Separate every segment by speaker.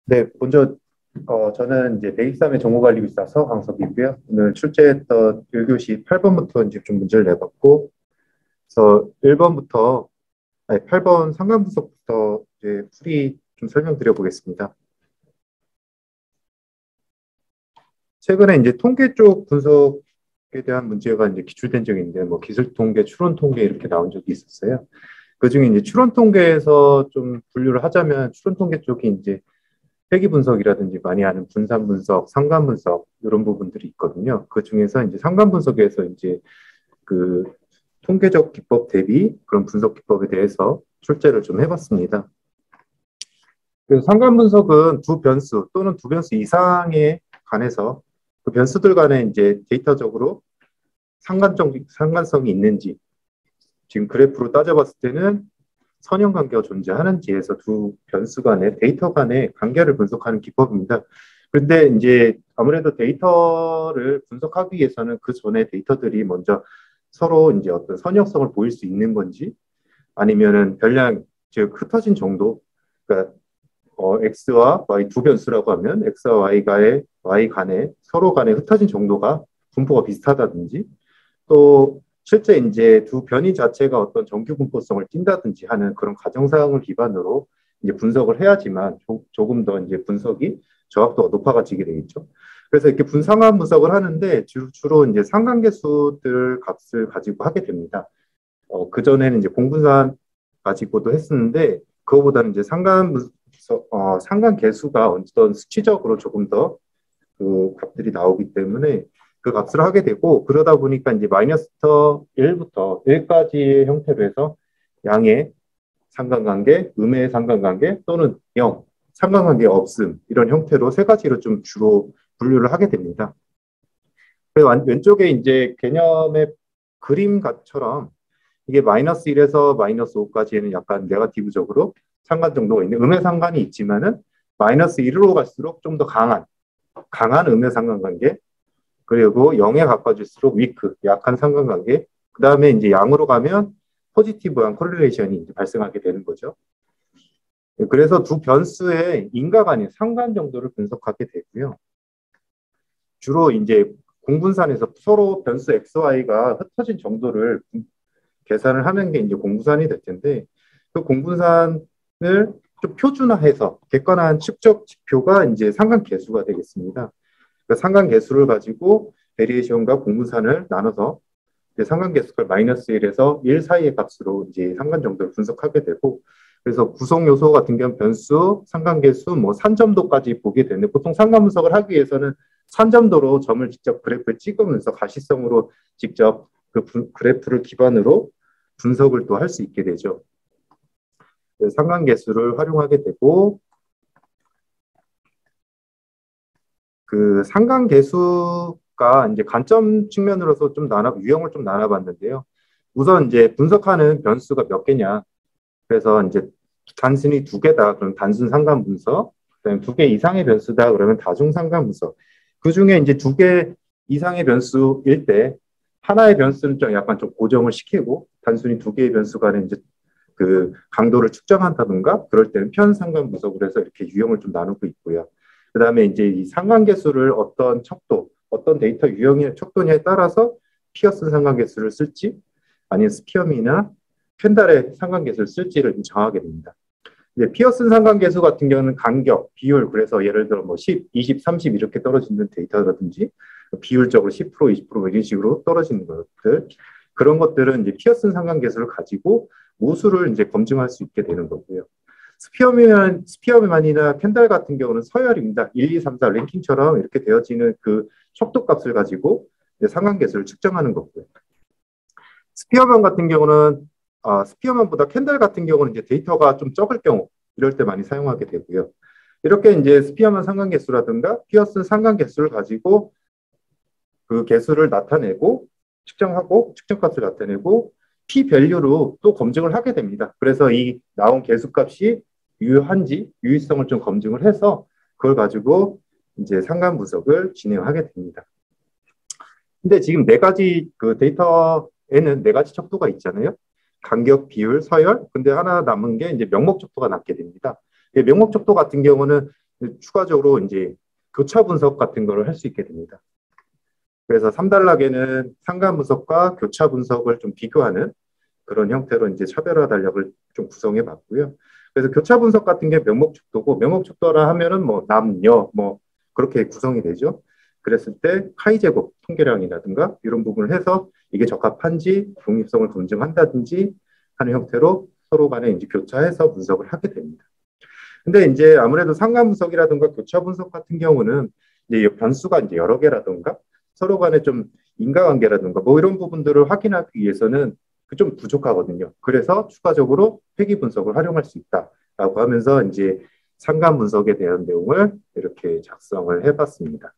Speaker 1: 네, 먼저 저는 이제 대입삼의 정보관리기사서 강석이고요. 오늘 출제했던 1교시 8번부터 이제 좀 문제를 내봤고, 그래서 1번부터, 아니 8번 상관분석부터 이제 풀이 좀 설명드려 보겠습니다. 최근에 이제 통계 쪽 분석에 대한 문제가 이제 기출된 적이 있는데, 뭐 기술 통계, 추론 통계 이렇게 나온 적이 있었어요. 그중에 이제 추론 통계에서 좀 분류를 하자면 추론 통계 쪽이 이제 회귀 분석이라든지 많이 하는 분산 분석, 상관 분석 이런 부분들이 있거든요. 그 중에서 이제 상관 분석에서 이제 그 통계적 기법 대비 그런 분석 기법에 대해서 출제를 좀 해봤습니다. 그래서 상관 분석은 두 변수 또는 두 변수 이상에 관해서 그 변수들 간에 이제 데이터적으로 상관성이 있는지 지금 그래프로 따져봤을 때는 선형 관계가 존재하는지에서 두 변수 간의 데이터 간의 관계를 분석하는 기법입니다. 그런데 이제 아무래도 데이터를 분석하기 위해서는 그 전에 데이터들이 먼저 서로 이제 어떤 선형성을 보일 수 있는 건지 아니면은 별량 즉 흩어진 정도 그러니까 x와 y 두 변수라고 하면 x와 y 간에 서로 간에 흩어진 정도가 분포가 비슷하다든지 또 실제 이제 두 변이 자체가 어떤 정규 분포성을 띈다든지 하는 그런 가정사항을 기반으로 이제 분석을 해야지만 조금 더 이제 분석이 정확도가 높아가지게 되겠죠. 그래서 이렇게 분상한 분석을 하는데 주로 이제 상관계수들 값을 가지고 하게 됩니다. 그전에는 이제 공분산 가지고도 했었는데 그거보다는 이제 상관계수가 어떤 수치적으로 조금 더 그 값들이 나오기 때문에 그 값을 하게 되고 그러다 보니까 이제 마이너스부터 1부터 1까지의 형태로 해서 양의 상관관계, 음의 상관관계 또는 0, 상관관계 없음 이런 형태로 세 가지로 좀 주로 분류를 하게 됩니다. 그래서 왼쪽에 이제 개념의 그림처럼 이게 마이너스 1에서 마이너스 5까지는 약간 네거티브적으로 상관 정도가 있는 음의 상관이 있지만은 마이너스 1로 갈수록 좀 더 강한 음의 상관관계 그리고 0에 가까워질수록 위크, 약한 상관관계. 그 다음에 이제 양으로 가면 포지티브한 콜리레이션이 이제 발생하게 되는 거죠. 그래서 두 변수의 인과관의 상관 정도를 분석하게 되고요. 주로 이제 공분산에서 서로 변수 x, y가 흩어진 정도를 계산을 하는 게 이제 공분산이 될 텐데 그 공분산을 좀 표준화해서 객관화한 측정 지표가 이제 상관계수가 되겠습니다. 그 상관계수를 가지고 베리에이션과 공분산을 나눠서 상관계수가 마이너스 1에서 1 사이의 값으로 이제 상관 정도를 분석하게 되고 그래서 구성 요소 같은 경우 변수, 상관계수, 뭐 산점도까지 보게 되는데 보통 상관 분석을 하기 위해서는 산점도로 점을 직접 그래프에 찍으면서 가시성으로 직접 그 그래프를 기반으로 분석을 또 할 수 있게 되죠. 상관계수를 활용하게 되고 그 상관계수가 이제 관점 측면으로서 좀 유형을 좀 나눠봤는데요. 우선 이제 분석하는 변수가 몇 개냐. 그래서 이제 단순히 두 개다. 그럼 단순 상관 분석. 그다음에 두 개 이상의 변수다. 그러면 다중 상관 분석. 그 중에 이제 두 개 이상의 변수일 때 하나의 변수는 좀 약간 좀 고정을 시키고 단순히 두 개의 변수 간에 이제 그 강도를 측정한다든가 그럴 때는 편상관 분석을 해서 이렇게 유형을 좀 나누고 있고요. 그다음에 이제 이 상관계수를 어떤 척도, 어떤 데이터 유형의 척도냐에 따라서 피어슨 상관계수를 쓸지 아니면 스피어미나 켄달의 상관계수를 쓸지를 정하게 됩니다. 이제 피어슨 상관계수 같은 경우는 간격, 비율, 그래서 예를 들어 뭐 10, 20, 30 이렇게 떨어지는 데이터라든지 비율적으로 10%, 20% 이런 식으로 떨어지는 것들 그런 것들은 이제 피어슨 상관계수를 가지고 모수를 이제 검증할 수 있게 되는 거고요. 스피어맨이나 켄달 같은 경우는 서열입니다. 1, 2, 3, 4 랭킹처럼 이렇게 되어지는 그 척도값을 가지고 상관계수를 측정하는 거고요. 스피어맨 같은 경우는 스피어맨보다 켄달 같은 경우는 이제 데이터가 좀 적을 경우 이럴 때 많이 사용하게 되고요. 이렇게 이제 스피어맨 상관계수라든가 피어슨 상관계수를 가지고 그 계수를 나타내고 측정하고 측정값을 나타내고 p-밸류로 또 검증을 하게 됩니다. 그래서 이 나온 계수값이 유효한지 유의성을 좀 검증을 해서 그걸 가지고 이제 상관 분석을 진행하게 됩니다. 근데 지금 네 가지 그 데이터에는 네 가지 척도가 있잖아요. 간격, 비율, 서열. 근데 하나 남은 게 이제 명목 척도가 남게 됩니다. 명목 척도 같은 경우는 추가적으로 이제 교차 분석 같은 거를 할 수 있게 됩니다. 그래서 3단락에는 상관 분석과 교차 분석을 좀 비교하는 그런 형태로 이제 차별화 단락을 좀 구성해 봤고요. 그래서 교차 분석 같은 게 명목축도고, 명목축도라 하면은 뭐 남녀 뭐 그렇게 구성이 되죠. 그랬을 때 카이 제곱 통계량이라든가 이런 부분을 해서 이게 적합한지 독립성을 검증한다든지 하는 형태로 서로 간에 이제 교차해서 분석을 하게 됩니다. 근데 이제 아무래도 상관 분석이라든가 교차 분석 같은 경우는 이제 변수가 이제 여러 개라든가 서로 간에 좀 인과관계라든가 뭐 이런 부분들을 확인하기 위해서는 좀 부족하거든요. 그래서 추가적으로 회귀 분석을 활용할 수 있다라고 하면서 이제 상관 분석에 대한 내용을 이렇게 작성을 해봤습니다.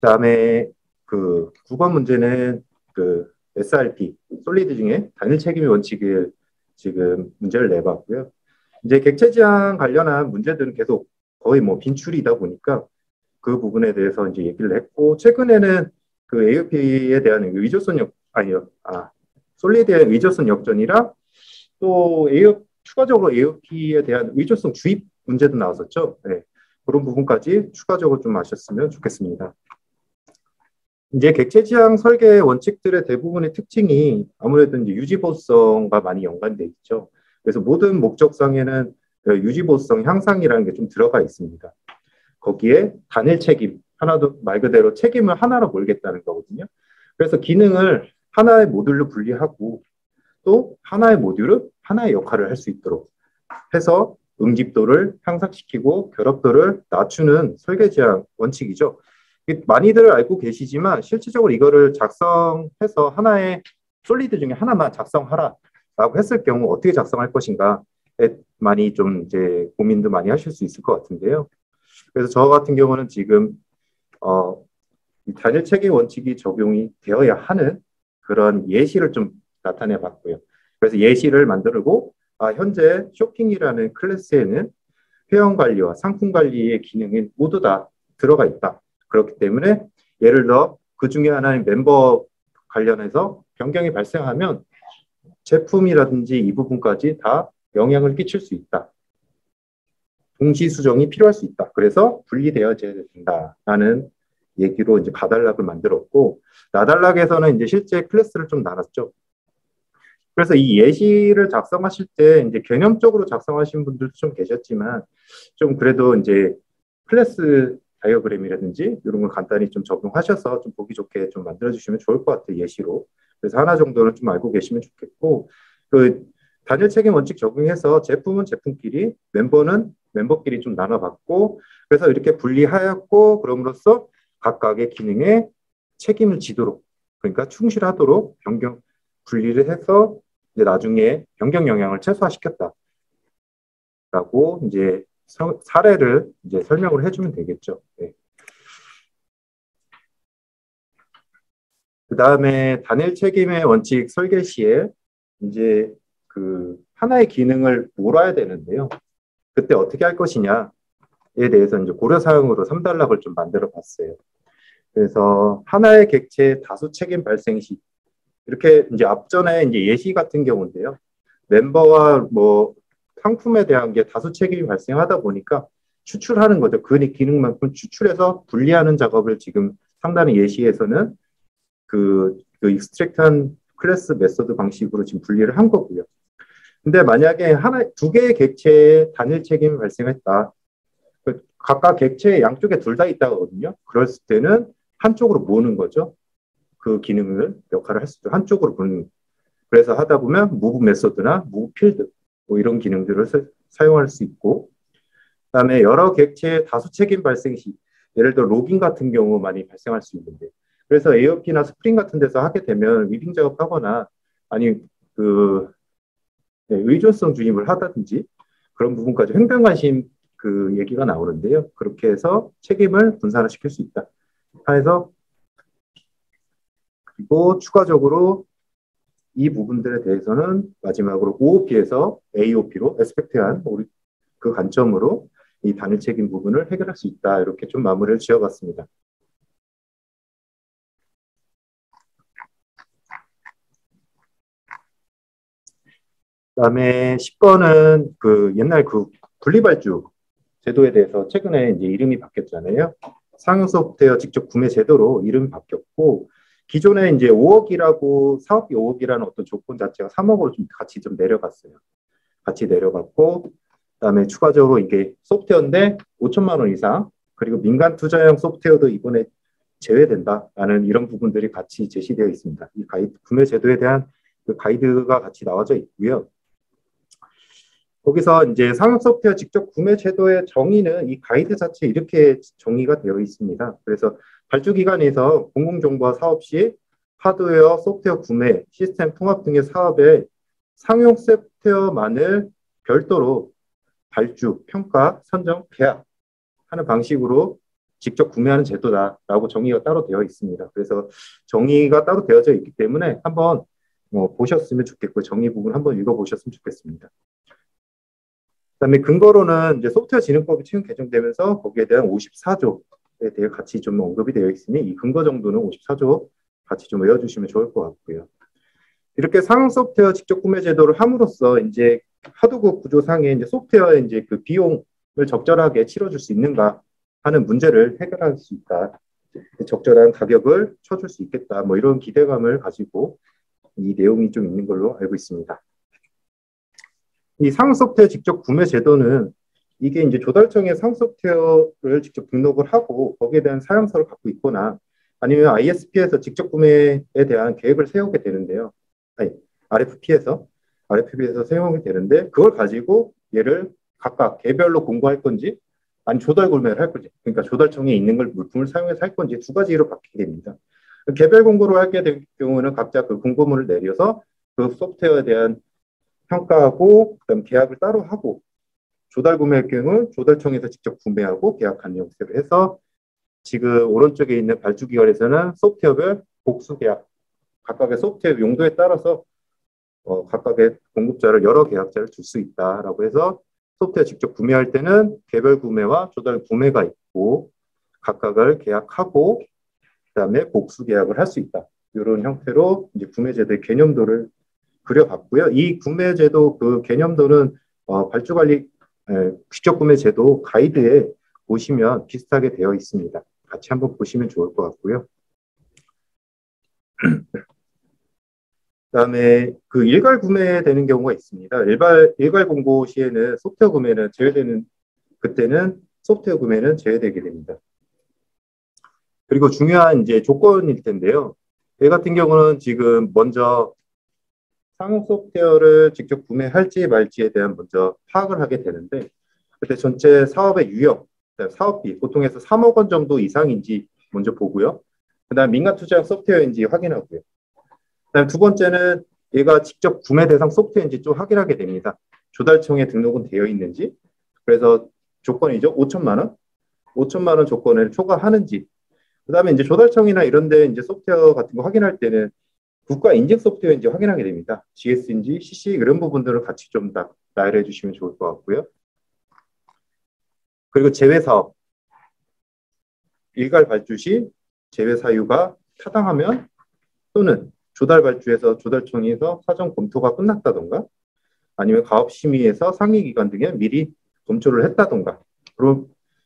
Speaker 1: 그다음에 그 9번 문제는 그 SRP, 솔리드 중에 단일 책임의 원칙을 지금 문제를 내봤고요. 이제 객체 지향 관련한 문제들은 계속 거의 뭐 빈출이다 보니까 그 부분에 대해서 이제 얘기를 했고, 최근에는 그 AOP에 대한 의존성 아니요, 솔리드의 의존성 역전이랑 또 추가적으로 AOP에 대한 의존성 주입 문제도 나왔었죠. 네. 그런 부분까지 추가적으로 좀 아셨으면 좋겠습니다. 이제 객체 지향 설계 원칙들의 대부분의 특징이 아무래도 이제 유지보수성과 많이 연관돼 있죠. 그래서 모든 목적성에는 유지보수성 향상이라는 게 좀 들어가 있습니다. 거기에 단일 책임, 하나도 말 그대로 책임을 하나로 몰겠다는 거거든요. 그래서 기능을 하나의 모듈로 분리하고 또 하나의 모듈은 하나의 역할을 할 수 있도록 해서 응집도를 향상시키고 결합도를 낮추는 설계 지향 원칙이죠. 많이들 알고 계시지만 실질적으로 이거를 작성해서 하나의 솔리드 중에 하나만 작성하라라고 했을 경우 어떻게 작성할 것인가에 많이 좀 이제 고민도 많이 하실 수 있을 것 같은데요. 그래서 저 같은 경우는 지금 단일 책임 원칙이 적용이 되어야 하는 그런 예시를 좀 나타내 봤고요. 그래서 예시를 만들고 현재 쇼핑이라는 클래스에는 회원 관리와 상품 관리의 기능이 모두 다 들어가 있다. 그렇기 때문에 예를 들어 그 중에 하나인 멤버 관련해서 변경이 발생하면 제품이라든지 이 부분까지 다 영향을 끼칠 수 있다. 동시 수정이 필요할 수 있다. 그래서 분리되어져야 된다라는 얘기로 이제 가달락을 만들었고, 나달락에서는 이제 실제 클래스를 좀 나눴죠. 그래서 이 예시를 작성하실 때 이제 개념적으로 작성하신 분들도 좀 계셨지만, 좀 그래도 이제 클래스 다이어그램이라든지 이런 걸 간단히 좀 적용하셔서 좀 보기 좋게 좀 만들어주시면 좋을 것 같아요, 예시로. 그래서 하나 정도는 좀 알고 계시면 좋겠고, 그 단일 책임 원칙 적용해서 제품은 제품끼리, 멤버는 멤버끼리 좀 나눠봤고, 그래서 이렇게 분리하였고, 그럼으로써 각각의 기능에 책임을 지도록, 그러니까 충실하도록 분리를 해서 이제 나중에 변경 영향을 최소화시켰다라고 이제 사례를 이제 설명을 해주면 되겠죠. 네. 그 다음에 단일 책임의 원칙 설계 시에 이제 그 하나의 기능을 몰아야 되는데요. 그때 어떻게 할 것이냐에 대해서 이제 고려 사항으로 3단락을 좀 만들어 봤어요. 그래서 하나의 객체 다수 책임 발생 시 이렇게 이제 앞전에 이제 예시 같은 경우인데요. 멤버와 뭐 상품에 대한 게 다수 책임이 발생하다 보니까 추출하는 거죠. 그 기능만큼 추출해서 분리하는 작업을 지금 상단의 예시에서는 그 익스트랙트한 클래스 메소드 방식으로 지금 분리를 한 거고요. 근데 만약에 두 개의 객체에 단일 책임이 발생했다. 각각 객체 양쪽에 둘 다 있다거든요. 그랬을 때는 한쪽으로 모으는 거죠. 그 기능을 역할을 할 수 있죠. 한쪽으로 보는. 그래서 하다 보면 무브 메소드나 무브 필드 뭐 이런 기능들을 사용할 수 있고, 그다음에 여러 객체의 다수 책임 발생 시 예를 들어 로깅 같은 경우 많이 발생할 수 있는데, 그래서 AOP나 스프링 같은 데서 하게 되면 위빙 작업하거나 아니 그 의존성 주입을 하다든지 그런 부분까지 횡단 관심 그 얘기가 나오는데요. 그렇게 해서 책임을 분산화시킬 수 있다. 해서 그리고 추가적으로 이 부분들에 대해서는 마지막으로 OOP에서 AOP로 에스펙트한 우리 그 관점으로 이 단일 책임 부분을 해결할 수 있다. 이렇게 좀 마무리를 지어봤습니다. 그다음에 10번은 그 옛날 그 분리발주 제도에 대해서 최근에 이제 이름이 바뀌었잖아요. 상용 소프트웨어 직접 구매 제도로 이름이 바뀌었고, 기존에 이제 5억이라고 사업비 5억이라는 어떤 조건 자체가 3억으로 좀 같이 좀 내려갔어요. 같이 내려갔고, 그다음에 추가적으로 이게 소프트웨어인데 5천만 원 이상, 그리고 민간 투자형 소프트웨어도 이번에 제외된다라는 이런 부분들이 같이 제시되어 있습니다. 이 가이드 구매 제도에 대한 그 가이드가 같이 나와져 있고요. 거기서 이제 상용 소프트웨어 직접 구매 제도의 정의는 이 가이드 자체에 이렇게 정의가 되어 있습니다. 그래서 발주기관에서 공공정보와 사업 시 하드웨어, 소프트웨어 구매, 시스템 통합 등의 사업에 상용 소프트웨어만을 별도로 발주, 평가, 선정, 계약하는 방식으로 직접 구매하는 제도다라고 정의가 따로 되어 있습니다. 그래서 정의가 따로 되어져 있기 때문에 한번 보셨으면 좋겠고 정의 부분 한번 읽어보셨으면 좋겠습니다. 그다음에 근거로는 이제 소프트웨어 진흥법이 최근 개정되면서 거기에 대한 54조에 대해 같이 좀 언급이 되어 있으니 이 근거 정도는 54조 같이 좀 외워주시면 좋을 것 같고요. 이렇게 상용 소프트웨어 직접 구매 제도를 함으로써 이제 하도급 구조상의 이제 소프트웨어의 이제 그 비용을 적절하게 치러줄 수 있는가 하는 문제를 해결할 수 있다. 적절한 가격을 쳐줄 수 있겠다. 뭐 이런 기대감을 가지고 이 내용이 좀 있는 걸로 알고 있습니다. 이 상용 소프트웨어 직접 구매 제도는 이게 이제 조달청에 상용 소프트웨어를 직접 등록을 하고 거기에 대한 사용서를 갖고 있거나 아니면 ISP에서 직접 구매에 대한 계획을 세우게 되는데요. 아니, RFP에서 세우게 되는데 그걸 가지고 얘를 각각 개별로 공고할 건지 아니 조달 구매를 할 건지 그러니까 조달청에 있는 걸 물품을 사용해서 할 건지 두 가지로 바뀌게 됩니다. 개별 공고를 하게 될 경우는 각자 그 공고문을 내려서 그 소프트웨어에 대한 평가하고 그다음 계약을 따로 하고 조달 구매할 경우 조달청에서 직접 구매하고 계약한 형태로 해서 지금 오른쪽에 있는 발주기관에서는 소프트웨어별 복수 계약 각각의 소프트웨어 용도에 따라서 각각의 공급자를 여러 계약자를 둘 수 있다라고 해서 소프트웨어 직접 구매할 때는 개별 구매와 조달 구매가 있고 각각을 계약하고 그다음에 복수 계약을 할 수 있다. 이런 형태로 이제 구매제도의 개념도를 그려봤고요. 이 구매제도 그 개념도는 발주관리 직접 구매제도 가이드에 보시면 비슷하게 되어 있습니다. 같이 한번 보시면 좋을 것 같고요. 그다음에 그 일괄 구매되는 경우가 있습니다. 일괄 공고 시에는 소프트웨어 구매는 제외되는 그때는 소프트웨어 구매는 제외되게 됩니다. 그리고 중요한 이제 조건일 텐데요. 얘 같은 경우는 지금 먼저 상용 소프트웨어를 직접 구매할지 말지에 대한 먼저 파악을 하게 되는데 그때 전체 사업의 유형, 사업비 보통에서 3억 원 정도 이상인지 먼저 보고요. 그다음 민간 투자형 소프트웨어인지 확인하고요. 그다음 두 번째는 얘가 직접 구매 대상 소프트웨어인지 좀 확인하게 됩니다. 조달청에 등록은 되어 있는지. 그래서 조건이죠. 5천만 원. 5천만 원 조건을 초과하는지. 그다음에 이제 조달청이나 이런 데 이제 소프트웨어 같은 거 확인할 때는 국가 인증 소프트웨어인지 확인하게 됩니다. GS인지 CC 이런 부분들을 같이 좀 나열해 주시면 좋을 것 같고요. 그리고 제외 사업. 일괄 발주 시 제외 사유가 타당하면 또는 조달 발주에서 조달청에서 사전 검토가 끝났다던가 아니면 가업심의에서 상위기관 등에 미리 검토를 했다던가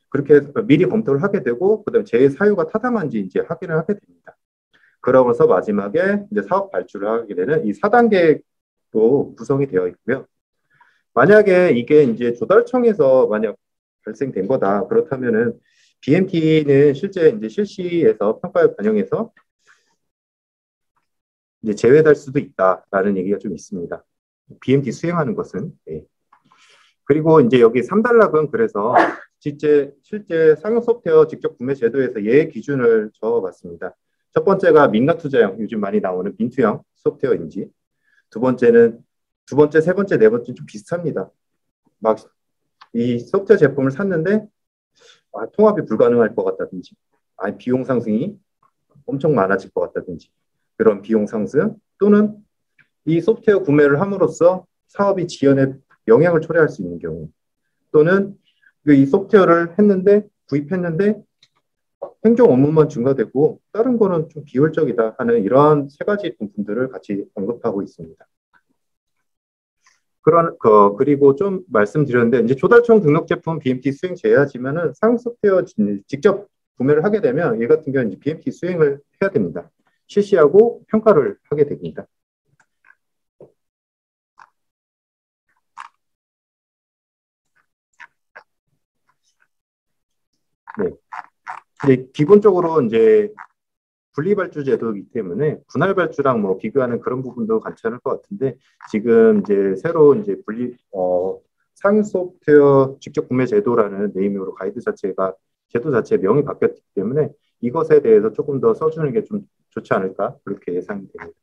Speaker 1: 그렇게 해서 미리 검토를 하게 되고 그다음에 제외 사유가 타당한지 이제 확인을 하게 됩니다. 그러면서 마지막에 이제 사업 발주를 하게 되는 이 4단계로 구성이 되어 있고요. 만약에 이게 이제 조달청에서 만약 발생된 거다. 그렇다면은 BMT는 실제 이제 실시에서 평가에 반영해서 이제 제외될 수도 있다라는 얘기가 좀 있습니다. BMT 수행하는 것은. 네. 그리고 이제 여기 3단락은 그래서 실제 상용 소프트웨어 직접 구매 제도에서 예외 기준을 적어봤습니다. 첫 번째가 민간 투자형, 요즘 많이 나오는 민투형 소프트웨어인지, 두 번째, 세 번째, 네 번째 좀 비슷합니다. 막 이 소프트웨어 제품을 샀는데 통합이 불가능할 것 같다든지, 아니 비용 상승이 엄청 많아질 것 같다든지, 그런 비용 상승 또는 이 소프트웨어 구매를 함으로써 사업이 지연에 영향을 초래할 수 있는 경우 또는 이 소프트웨어를 구입했는데 행정 업무만 증가되고 다른 거는 좀 비효율적이다 하는 이러한 세 가지 부분들을 같이 언급하고 있습니다. 그리고 좀 말씀드렸는데, 이제 조달청 등록 제품 BMT 수행 제외하지만은 사용 소프트웨어 직접 구매를 하게 되면 얘 같은 경우는 이제 BMT 수행을 해야 됩니다. 실시하고 평가를 하게 됩니다. 네. 근데 기본적으로 이제 분리발주 제도이기 때문에 분할발주랑 뭐 비교하는 그런 부분도 괜찮을 것 같은데 지금 이제 새로 이제 상용 소프트웨어 직접 구매 제도라는 네이밍으로 가이드 자체가 제도 자체 명이 바뀌었기 때문에 이것에 대해서 조금 더 써주는 게 좀 좋지 않을까 그렇게 예상이 됩니다.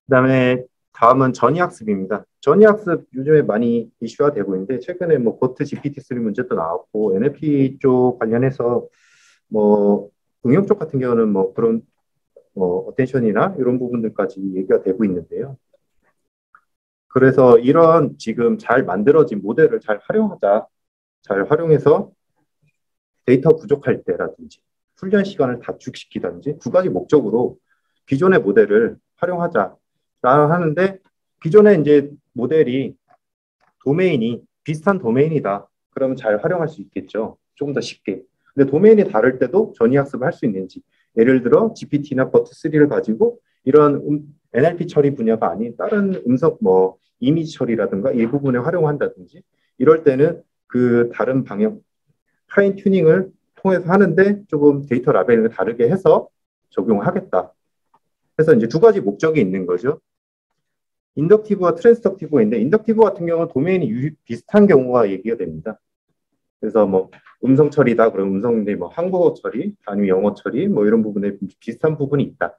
Speaker 1: 그다음에 다음은 전이학습입니다. 전이학습 요즘에 많이 이슈화 되고 있는데 최근에 뭐 고트 GPT-3 문제도 나왔고 NLP 쪽 관련해서 뭐 응용 쪽 같은 경우는 뭐 그런 어텐션이나 이런 부분들까지 얘기가 되고 있는데요. 그래서 이런 지금 잘 만들어진 모델을 잘 활용하자, 잘 활용해서 데이터 부족할 때라든지 훈련 시간을 단축시키든지 두 가지 목적으로 기존의 모델을 활용하자 하는데 기존에 이제 모델이 도메인이 비슷한 도메인이다. 그러면 잘 활용할 수 있겠죠. 조금 더 쉽게. 근데 도메인이 다를 때도 전이학습을 할 수 있는지. 예를 들어 GPT나 버트3를 가지고 이런 NLP 처리 분야가 아닌 다른 음성 이미지 처리라든가 이 부분에 활용한다든지 이럴 때는 그 다른 방향 파인 튜닝을 통해서 하는데 조금 데이터 라벨을 다르게 해서 적용하겠다. 그래서 이제 두 가지 목적이 있는 거죠. 인덕티브와 트랜스덕티브가 있는데 인덕티브 같은 경우는 도메인이 비슷한 경우가 얘기가 됩니다. 그래서 뭐 음성 처리다 그러면 음성인데 뭐 한국어 처리 아니면 영어 처리 뭐 이런 부분에 비슷한 부분이 있다.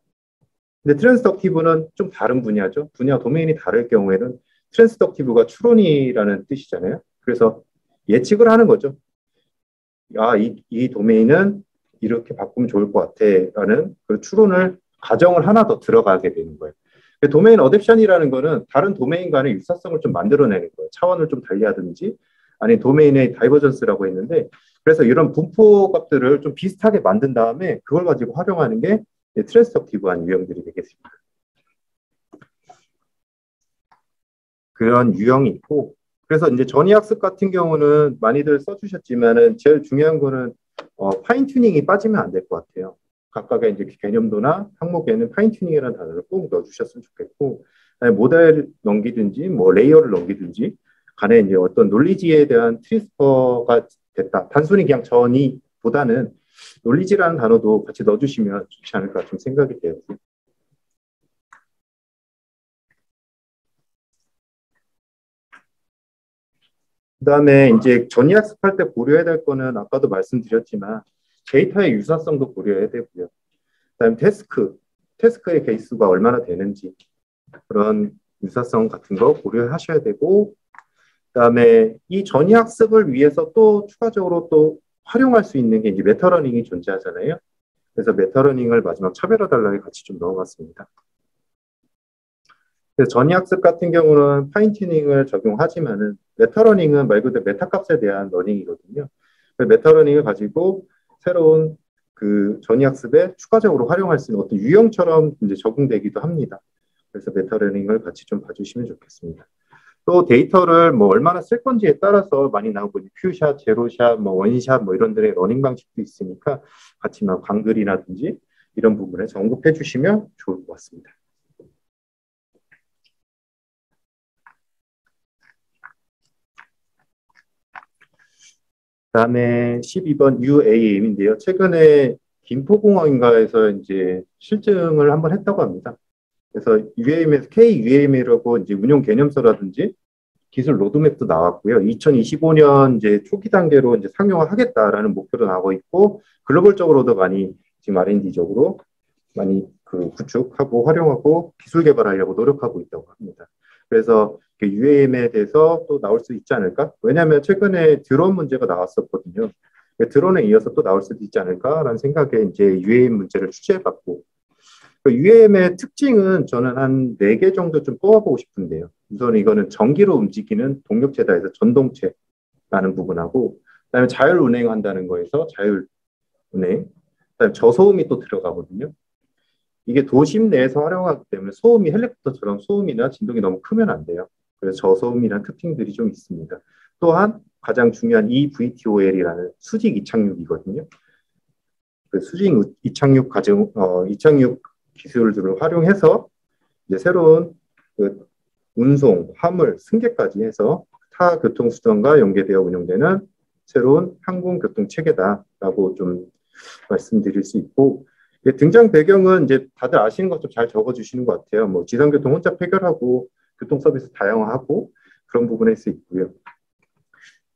Speaker 1: 근데 트랜스덕티브는 좀 다른 분야죠. 분야 도메인이 다를 경우에는 트랜스덕티브가 추론이라는 뜻이잖아요. 그래서 예측을 하는 거죠. 이 도메인은 이렇게 바꾸면 좋을 것 같아라는 그 추론을 가정을 하나 더 들어가게 되는 거예요. 도메인 어댑션이라는 거는 다른 도메인 간의 유사성을 좀 만들어내는 거예요. 차원을 좀 달리하든지 아니 도메인의 다이버전스라고 했는데 그래서 이런 분포 값들을 좀 비슷하게 만든 다음에 그걸 가지고 활용하는 게 트랜스덕티브한 유형들이 되겠습니다. 그런 유형이 있고 그래서 이제 전이학습 같은 경우는 많이들 써주셨지만은 제일 중요한 거는 파인 튜닝이 빠지면 안 될 것 같아요. 각각의 이제 개념도나 항목에는 파인 튜닝이라는 단어를 꼭 넣어주셨으면 좋겠고 모델 넘기든지 뭐 레이어를 넘기든지 간에 이제 어떤 논리지에 대한 트랜스퍼가 됐다. 단순히 그냥 전이보다는 논리지라는 단어도 같이 넣어주시면 좋지 않을까 좀 생각이 돼요. 그다음에 이제 전이학습할 때 고려해야 될 거는 아까도 말씀드렸지만 데이터의 유사성도 고려해야 되고요. 그다음에 태스크의 개수가 얼마나 되는지 그런 유사성 같은 거 고려하셔야 되고 그다음에 이 전이학습을 위해서 또 추가적으로 또 활용할 수 있는 게 이제 메타러닝이 존재하잖아요. 그래서 메타러닝을 마지막 차별화 단락에 같이 좀 넣어봤습니다. 그래서 전이학습 같은 경우는 파인튜닝을 적용하지만은 메타러닝은 말 그대로 메타값에 대한 러닝이거든요. 메타러닝을 가지고 새로운 그 전이학습에 추가적으로 활용할 수 있는 어떤 유형처럼 이제 적용되기도 합니다. 그래서 메타러닝을 같이 좀 봐주시면 좋겠습니다. 또 데이터를 뭐 얼마나 쓸 건지에 따라서 많이 나오고 퓨샷, 제로샷, 뭐 원샷 뭐 이런 들의 러닝 방식도 있으니까 같이 막 광글이라든지 이런 부분에서 언급해 주시면 좋을 것 같습니다. 그다음에 12번 UAM인데요. 최근에 김포공항인가에서 이제 실증을 한번 했다고 합니다. 그래서 UAM에서 KUAM이라고 이제 운용 개념서라든지 기술 로드맵도 나왔고요. 2025년 이제 초기 단계로 이제 상용화하겠다라는 목표로 나오고 있고 글로벌적으로도 많이 지금 R&D적으로 많이 그 구축하고 활용하고 기술 개발하려고 노력하고 있다고 합니다. 그래서 UAM에 대해서 또 나올 수 있지 않을까? 왜냐하면 최근에 드론 문제가 나왔었거든요. 드론에 이어서 또 나올 수도 있지 않을까라는 생각에 이제 UAM 문제를 취재해봤고 UAM의 특징은 저는 한 4개 정도 좀 뽑아보고 싶은데요. 우선 이거는 전기로 움직이는 동력체다 해서 전동체라는 부분하고 그다음에 자율 운행한다는 거에서 자율 운행 그다음에 저소음이 또 들어가거든요. 이게 도심 내에서 활용하기 때문에 소음이 헬리콥터처럼 소음이나 진동이 너무 크면 안 돼요. 그래서 저소음이라는 특징들이 좀 있습니다. 또한 가장 중요한 eVTOL이라는 수직 이착륙이거든요. 그 수직 이착륙 이착륙 기술들을 활용해서 이제 새로운 그 운송, 화물, 승객까지 해서 타 교통수단과 연계되어 운영되는 새로운 항공교통 체계다라고 좀 말씀드릴 수 있고, 등장 배경은 이제 다들 아시는 것좀 잘 적어주시는 것 같아요. 뭐 지상교통 혼잡 해결하고 교통 서비스 다양화하고 그런 부분에 수 있고요.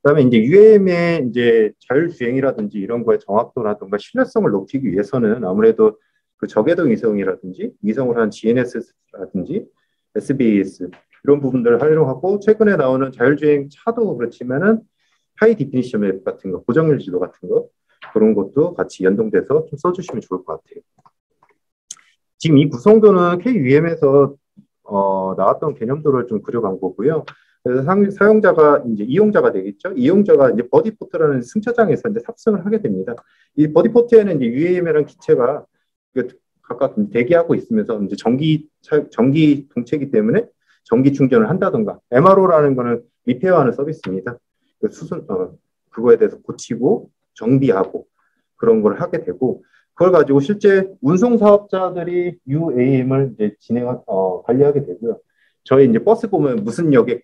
Speaker 1: 그다음에 이제 UAM의 이제 자율주행이라든지 이런 거의 정확도라든가 신뢰성을 높이기 위해서는 아무래도 그 저궤도 위성이라든지 위성을 한 GNSS라든지 SBAS 이런 부분들을 활용하고, 최근에 나오는 자율주행 차도 그렇지만은 하이 디피니션 맵 같은 거, 고정률 지도 같은 거 그런 것도 같이 연동돼서 좀 써주시면 좋을 것 같아요. 지금 이 구성도는 KUM에서 나왔던 개념도를 좀 그려간 거고요. 그래서 사용자가 이제 이용자가 되겠죠. 이용자가 이제 버디포트라는 승차장에서 이제 탑승을 하게 됩니다. 이 버디포트에는 이제 UAM이라는 기체가 각각 대기하고 있으면서 이제 전기 동체이기 때문에 전기 충전을 한다던가, MRO라는 거는 리페어하는 서비스입니다. 그거에 대해서 고치고 정비하고 그런 걸 하게 되고, 그걸 가지고 실제 운송 사업자들이 UAM을 이제 관리하게 되고요. 저희 이제 버스 보면 무슨 역에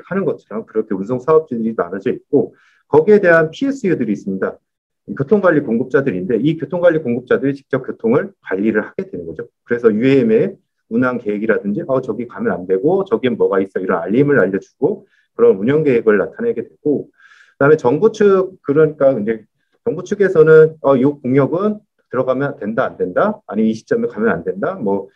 Speaker 1: 하는 것처럼 그렇게 운송 사업자들이 나눠져 있고, 거기에 대한 PSU들이 있습니다. 교통관리 공급자들인데 이 교통관리 공급자들이 직접 교통을 관리를 하게 되는 거죠. 그래서 UAM의 운항 계획이라든지 저기 가면 안 되고 저기엔 뭐가 있어 이런 알림을 알려주고 그런 운영 계획을 나타내게 되고, 그다음에 정부 측에서는 이 공역은 들어가면 된다 안 된다, 아니 이 시점에 가면 안 된다, 뭐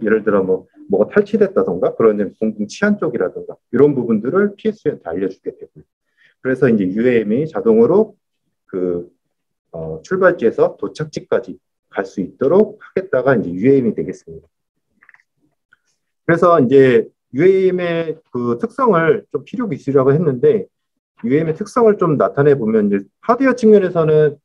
Speaker 1: 예를 들어 뭐가 탈취됐다던가 그런 공공 치안 쪽이라던가 이런 부분들을 PSU한테 알려주게 되고요. 그래서 이제 UAM이 자동으로 출발지에서 도착지까지 갈 수 있도록 하겠다가 이제 UAM이 되겠습니다. 그래서 이제 UAM의 그 특성을 좀 필요 기술이라고 했는데, UAM의 특성을 좀 나타내 보면 이제 하드웨어 측면에서는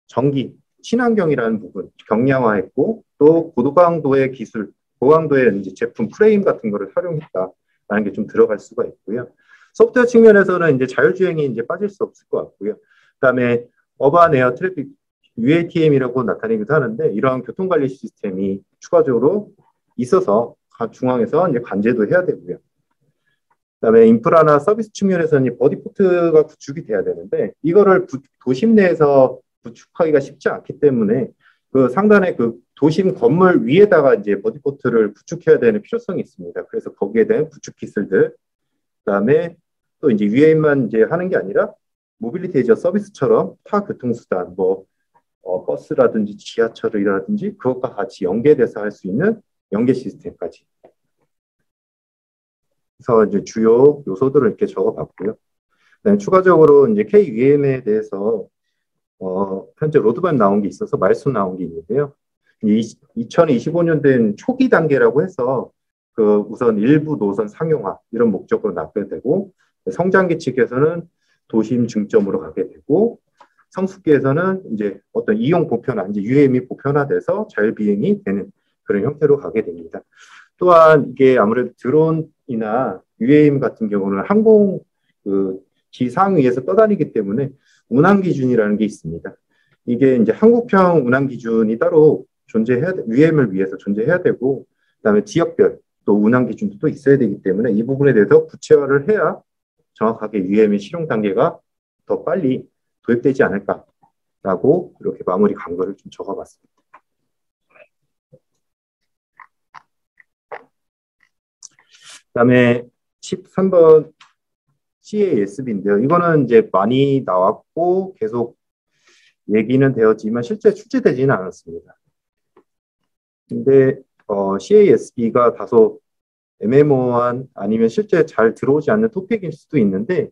Speaker 1: 전기, 친환경이라는 부분 경량화했고, 또 고강도의 기술, 고강도의 이제 제품 프레임 같은 거를 활용했다라는 게 좀 들어갈 수가 있고요. 소프트웨어 측면에서는 이제 자율주행이 이제 빠질 수 없을 것 같고요. 그다음에 어반 에어 트래픽 UATM이라고 나타내기도 하는데, 이러한 교통관리 시스템이 추가적으로 있어서 중앙에서 이제 관제도 해야 되고요. 그다음에 인프라나 서비스 측면에서는 버디포트가 구축이 돼야 되는데, 이거를 도심 내에서 구축하기가 쉽지 않기 때문에 그 상단의 그 도심 건물 위에다가 이제 버디포트를 구축해야 되는 필요성이 있습니다. 그래서 거기에 대한 구축 기술들, 그다음에 또 이제 UAM만 이제 하는 게 아니라 모빌리티 에이저 서비스처럼 타 교통수단, 버스라든지 지하철이라든지 그것과 같이 연계돼서 할 수 있는 연계 시스템까지. 그래서 이제 주요 요소들을 이렇게 적어봤고요. 그다음에 추가적으로 이제 KUM에 대해서 현재 로드맵 나온 게 있어서 말씀 나온 게 있는데요. 2025년 된 초기 단계라고 해서 우선 일부 노선 상용화 이런 목적으로 나게 되고, 성장기 측에서는 도심 중점으로 가게 되고, 성숙기에서는 이제 어떤 이용 보편화, 이제 UAM이 보편화돼서 자율비행이 되는 그런 형태로 가게 됩니다. 또한 이게 아무래도 드론이나 UAM 같은 경우는 항공 지상위에서 떠다니기 때문에 운항 기준이라는 게 있습니다. 이게 이제 한국형 운항 기준이 따로 UAM을 위해서 존재해야 되고, 그다음에 지역별 또 운항 기준도 또 있어야 되기 때문에 이 부분에 대해서 구체화를 해야 정확하게 UAM의 실용 단계가 더 빨리 도입되지 않을까라고 이렇게 마무리 간거를 좀 적어봤습니다. 그다음에 13번 CASB인데요. 이거는 이제 많이 나왔고 계속 얘기는 되었지만 실제 출제되지는 않았습니다. 근데 CASB가 다소 애매모호한, 아니면 실제 잘 들어오지 않는 토픽일 수도 있는데,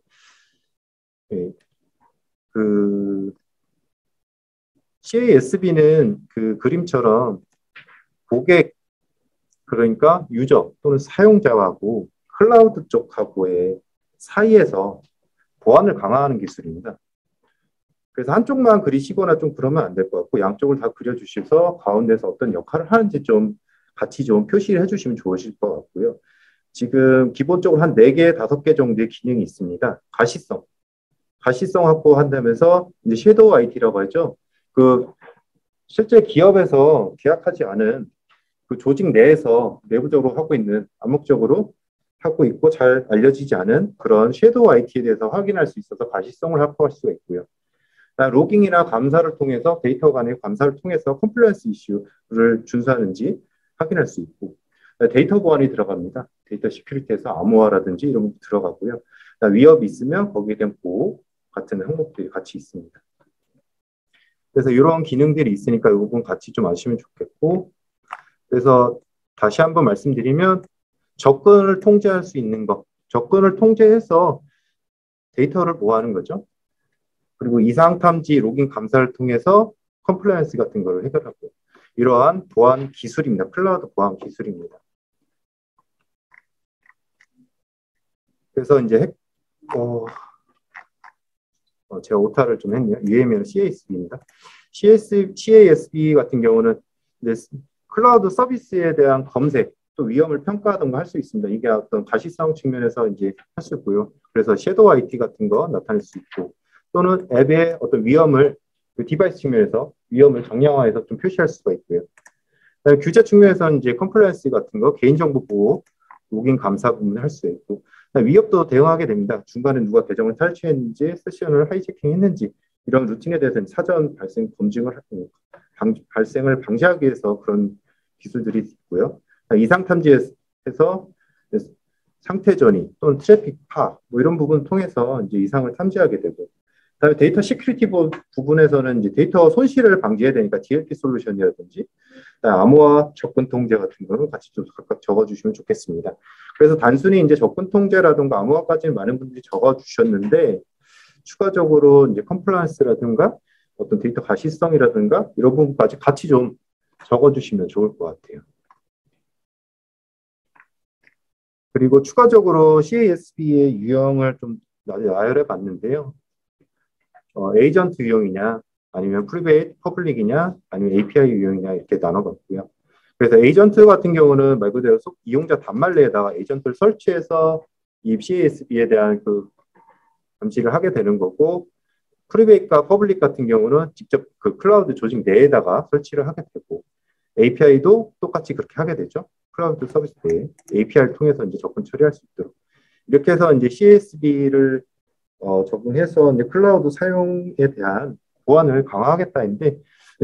Speaker 1: CASB는 그 그림처럼 고객, 그러니까 유저 또는 사용자하고 클라우드 쪽하고의 사이에서 보안을 강화하는 기술입니다. 그래서 한쪽만 그리시거나 좀 그러면 안 될 것 같고 양쪽을 다 그려주셔서 가운데서 어떤 역할을 하는지 좀 같이 좀 표시를 해주시면 좋으실 것 같고요. 지금 기본적으로 한 4개, 5개 정도의 기능이 있습니다. 가시성 확보한다면서 이제 섀도우 IT라고 하죠. 그 실제 기업에서 계약하지 않은 그 조직 내에서 내부적으로 하고 있는 암묵적으로 하고 있고 잘 알려지지 않은 그런 섀도우 IT에 대해서 확인할 수 있어서 가시성을 확보할 수가 있고요. 로깅이나 감사를 통해서 데이터 간의 감사를 통해서 컴플라이언스 이슈를 준수하는지 확인할 수 있고 데이터 보안이 들어갑니다. 데이터 시큐리티에서 암호화라든지 이런 것도 들어가고요. 위협이 있으면 거기에 대한 보호 같은 항목들이 같이 있습니다. 그래서 이런 기능들이 있으니까 이 부분 같이 좀 아시면 좋겠고 그래서 다시 한번 말씀드리면 접근을 통제할 수 있는 것 접근을 통제해서 데이터를 보호하는 거죠. 그리고 이상 탐지 로깅 감사를 통해서 컴플라이언스 같은 걸 해결하고 이러한 보안 기술입니다. 클라우드 보안 기술입니다. 그래서 이제 제가 오타를 좀 했네요. UML CASB입니다. CASB 같은 경우는 이제 클라우드 서비스에 대한 검색 또 위험을 평가하던가 할 수 있습니다. 이게 어떤 가시성 측면에서 이제 할 수 있고요. 그래서 섀도우 IT 같은 거 나타낼 수 있고 또는 앱의 어떤 위험을 그 디바이스 측면에서 위험을 정량화해서 좀 표시할 수가 있고요. 규제 측면에서는 이제 컴플라이언스 같은 거 개인정보 보호, 로깅 감사 부분을 할 수 있고 위협도 대응하게 됩니다. 중간에 누가 계정을 탈취했는지 세션을 하이제킹했는지 이런 루틴에 대해서는 사전 발생 검증을 발생을 방지하기 위해서 그런 기술들이 있고요. 이상 탐지에서 상태 전이 또는 트래픽 파 뭐 이런 부분을 통해서 이제 이상을 탐지하게 되고 그다음에 데이터 시큐리티 부분에서는 이제 데이터 손실을 방지해야 되니까 DLP 솔루션이라든지 암호화 접근 통제 같은 거는 같이 좀 각각 적어주시면 좋겠습니다. 그래서 단순히 이제 접근 통제라든가 암호화까지는 많은 분들이 적어주셨는데 추가적으로 이제 컴플라이언스라든가 어떤 데이터 가시성이라든가 이런 부분까지 같이 좀 적어주시면 좋을 것 같아요. 그리고 추가적으로 CASB의 유형을 좀 나열해 봤는데요. 에이전트 유형이냐, 아니면 프리베이트, 퍼블릭이냐, 아니면 API 유형이냐 이렇게 나눠봤고요. 그래서 에이전트 같은 경우는 말 그대로 이용자 단말레에다가 에이전트를 설치해서 이 CASB에 대한 그 감시를 하게 되는 거고, 프리베이트과 퍼블릭 같은 경우는 직접 그 클라우드 조직 내에다가 설치를 하게 되고, API도 똑같이 그렇게 하게 되죠. 클라우드 서비스 내에 API를 통해서 이제 접근 처리할 수 있도록 이렇게 해서 이제 CASB를 적용해서 이제 클라우드 사용에 대한 보안을 강화하겠다는데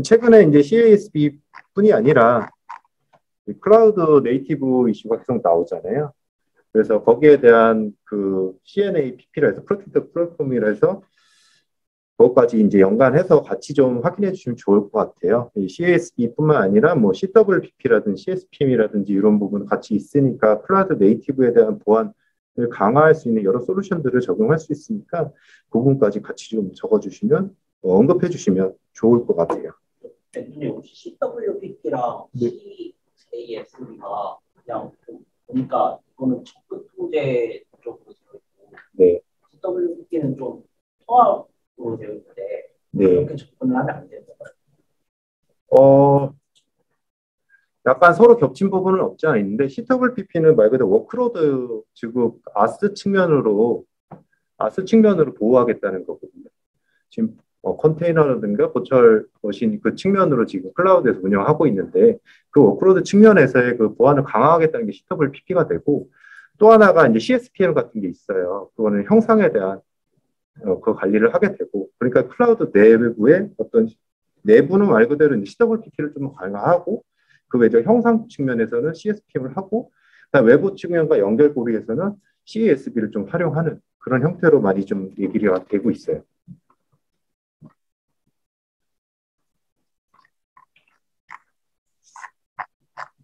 Speaker 1: 최근에 이제 CASB뿐이 아니라 클라우드 네이티브 이슈가 계속 나오잖아요. 그래서 거기에 대한 그 CNA PP라 해서 프로텍트 플랫폼이라 해서 그것까지 이제 연관해서 같이 좀 확인해 주시면 좋을 것 같아요. CASB뿐만 아니라 뭐 CWPP라든지 CSPM이라든지 이런 부분 같이 있으니까 클라우드 네이티브에 대한 보안을 강화할 수 있는 여러 솔루션들을 적용할 수 있으니까 그 부분까지 같이 좀 적어주시면 언급해 주시면 좋을 것 같아요.
Speaker 2: 근데 혹시 CWPP랑 CASB가 그냥 보니까 이거는 접근 통제 쪽으로 되어 있고
Speaker 1: 네.
Speaker 2: CWPP는 좀 통합으로 되어 있는데
Speaker 1: 네.
Speaker 2: 이렇게 접근을 하면 안 되는 거예요?
Speaker 1: 약간 서로 겹친 부분은 없지 않아 있는데 CWPP는 말 그대로 워크로드 즉 아스 측면으로 보호하겠다는 거거든요. 지금 컨테이너라든가 고철 머신 그 측면으로 지금 클라우드에서 운영하고 있는데 그 워크로드 측면에서의 그 보안을 강화하겠다는 게 CWPP가 되고 또 하나가 이제 CSPM 같은 게 있어요. 그거는 형상에 대한 그 관리를 하게 되고 그러니까 클라우드 내부의 어떤 내부는 말 그대로 CWPP를 좀 강화하고 그 외적 형상 측면에서는 CSPM을 하고 외부 측면과 연결고리에서는 CASB를 좀 활용하는 그런 형태로 많이 좀 얘기가 되고 있어요.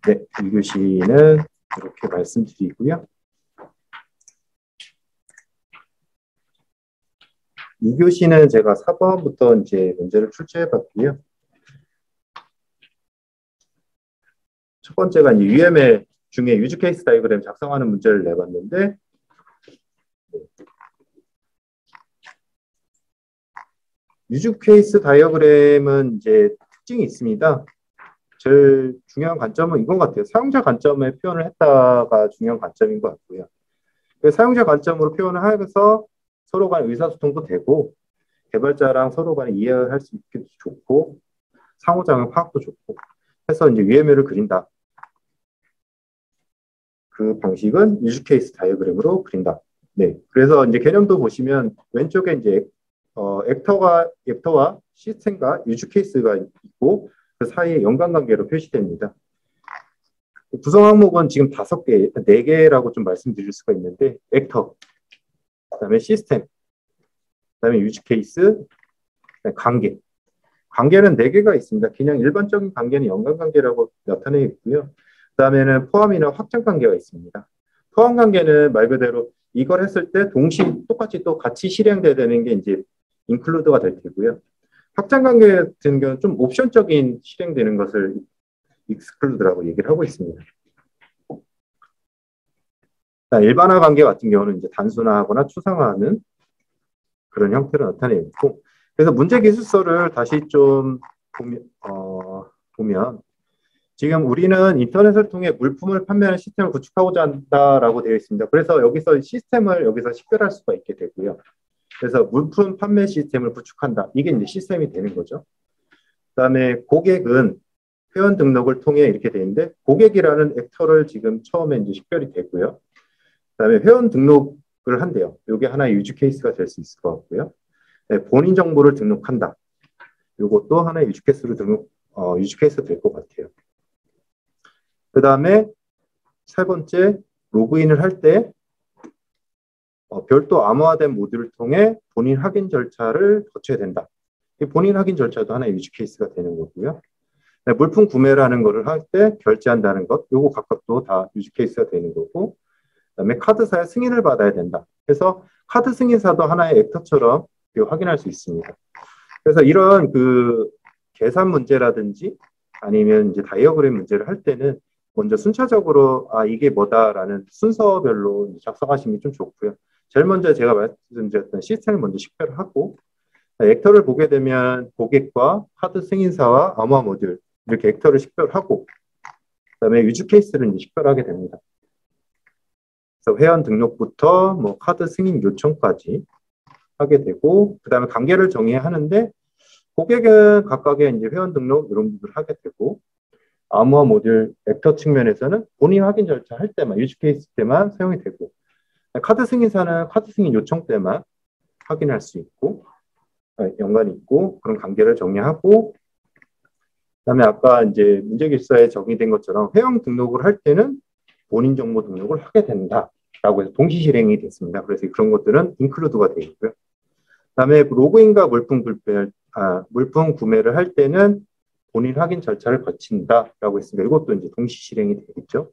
Speaker 1: 네, 2교시는 이렇게 말씀드리고요. 2교시는 제가 4번부터 이제 문제를 출제해 봤고요. 첫 번째가 이제 UML 중에 유즈 케이스 다이그램 작성하는 문제를 내봤는데 유즈 케이스 다이어그램은 이제 특징이 있습니다. 제일 중요한 관점은 이건 같아요. 사용자 관점에 표현을 했다가 중요한 관점인 것 같고요. 사용자 관점으로 표현을 하면서 서로 간 의사소통도 되고 개발자랑 서로 간에 이해할 수 있기도 좋고 상호작용 파악도 좋고 해서 이제 UML을 그린다. 그 방식은 유즈 케이스 다이어그램으로 그린다. 네. 그래서 이제 개념도 보시면 왼쪽에 이제 액터와 시스템과 유즈 케이스가 있고 그 사이에 연관관계로 표시됩니다. 구성 항목은 지금 5개, 4개라고 좀 말씀드릴 수가 있는데 액터, 그다음에 시스템, 그다음에 유즈 케이스, 관계. 관계는 4개가 있습니다. 그냥 일반적인 관계는 연관관계라고 나타내 있고요. 그다음에는 포함이나 확장 관계가 있습니다. 포함 관계는 말 그대로 이걸 했을 때 동시 똑같이 또 같이 실행돼야 되는 게 이제 인클루드가 될 테고요. 확장 관계 같은 경우는 좀 옵션적인 실행되는 것을 익스클루드라고 얘기를 하고 있습니다. 일반화 관계 같은 경우는 이제 단순화하거나 추상화하는 그런 형태로 나타내고 있고, 그래서 문제 기술서를 다시 좀 보면 지금 우리는 인터넷을 통해 물품을 판매하는 시스템을 구축하고자 한다라고 되어 있습니다. 그래서 여기서 시스템을 여기서 식별할 수가 있게 되고요. 그래서 물품 판매 시스템을 구축한다. 이게 이제 시스템이 되는 거죠. 그다음에 고객은 회원 등록을 통해 이렇게 되는데 고객이라는 액터를 지금 처음에 이제 식별이 되고요. 그다음에 회원 등록을 한대요. 이게 하나의 유즈 케이스가 될 수 있을 것 같고요. 네, 본인 정보를 등록한다. 이것도 하나의 유즈 케이스로 유즈 케이스가 될 것 같아요. 그다음에 세 번째 로그인을 할 때 별도 암호화된 모듈을 통해 본인 확인 절차를 거쳐야 된다. 본인 확인 절차도 하나의 유즈 케이스가 되는 거고요. 네, 물품 구매를 하는 거를 할 때 결제한다는 것, 요거 각각도 다 유즈 케이스가 되는 거고, 그다음에 카드사의 승인을 받아야 된다. 그래서 카드 승인사도 하나의 액터처럼 확인할 수 있습니다. 그래서 이런 그 계산 문제라든지 아니면 이제 다이어그램 문제를 할 때는 먼저 순차적으로 이게 뭐다라는 순서별로 작성하시는 게 좀 좋고요. 제일 먼저 제가 말씀드렸던 시스템을 먼저 식별을 하고 액터를 보게 되면 고객과 카드 승인사와 암호화 모듈 이렇게 액터를 식별하고 그다음에 유즈 케이스를 이제 식별하게 됩니다. 그래서 회원 등록부터 뭐 카드 승인 요청까지 하게 되고 그다음에 관계를 정의해야 하는데 고객은 각각의 이제 회원 등록 이런 부분을 하게 되고 암호화 모듈 액터 측면에서는 본인 확인 절차 할 때만 유즈 케이스 때만 사용이 되고 카드 승인사는 카드 승인 요청 때만 확인할 수 있고 연관이 있고 그런 관계를 정의하고 그다음에 아까 이제 문제기술서에 정의된 것처럼 회원 등록을 할 때는 본인 정보 등록을 하게 된다라고 해서 동시 실행이 됐습니다. 그래서 그런 것들은 인클루드가 되어 있고요. 그다음에 로그인과 물품 구매를 할 때는 본인 확인 절차를 거친다라고 했습니다. 이것도 이제 동시 실행이 되겠죠.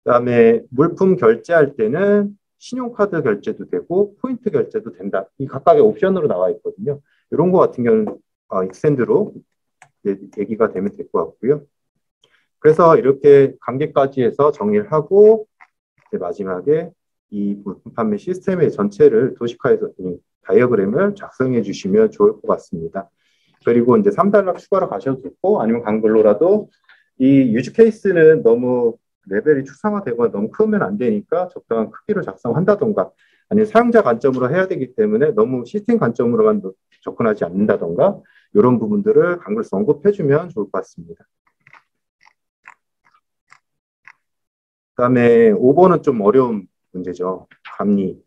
Speaker 1: 그다음에 물품 결제할 때는 신용카드 결제도 되고 포인트 결제도 된다. 이 각각의 옵션으로 나와 있거든요. 이런 거 같은 경우는 익스텐드로 얘기가 되면 될 것 같고요. 그래서 이렇게 관계까지 해서 정리를 하고 마지막에 이 물품 판매 시스템의 전체를 도식화해서 다이어그램을 작성해 주시면 좋을 것 같습니다. 그리고 이제 3단락 추가로 가셔도 좋고 아니면 강글로라도 이 유즈 케이스는 너무 레벨이 추상화되거나 너무 크면 안 되니까 적당한 크기로 작성한다던가 아니면 사용자 관점으로 해야 되기 때문에 너무 시스템 관점으로만 접근하지 않는다던가 이런 부분들을 강글로서 언급해주면 좋을 것 같습니다. 그다음에 5번은 좀 어려운 문제죠. 감리.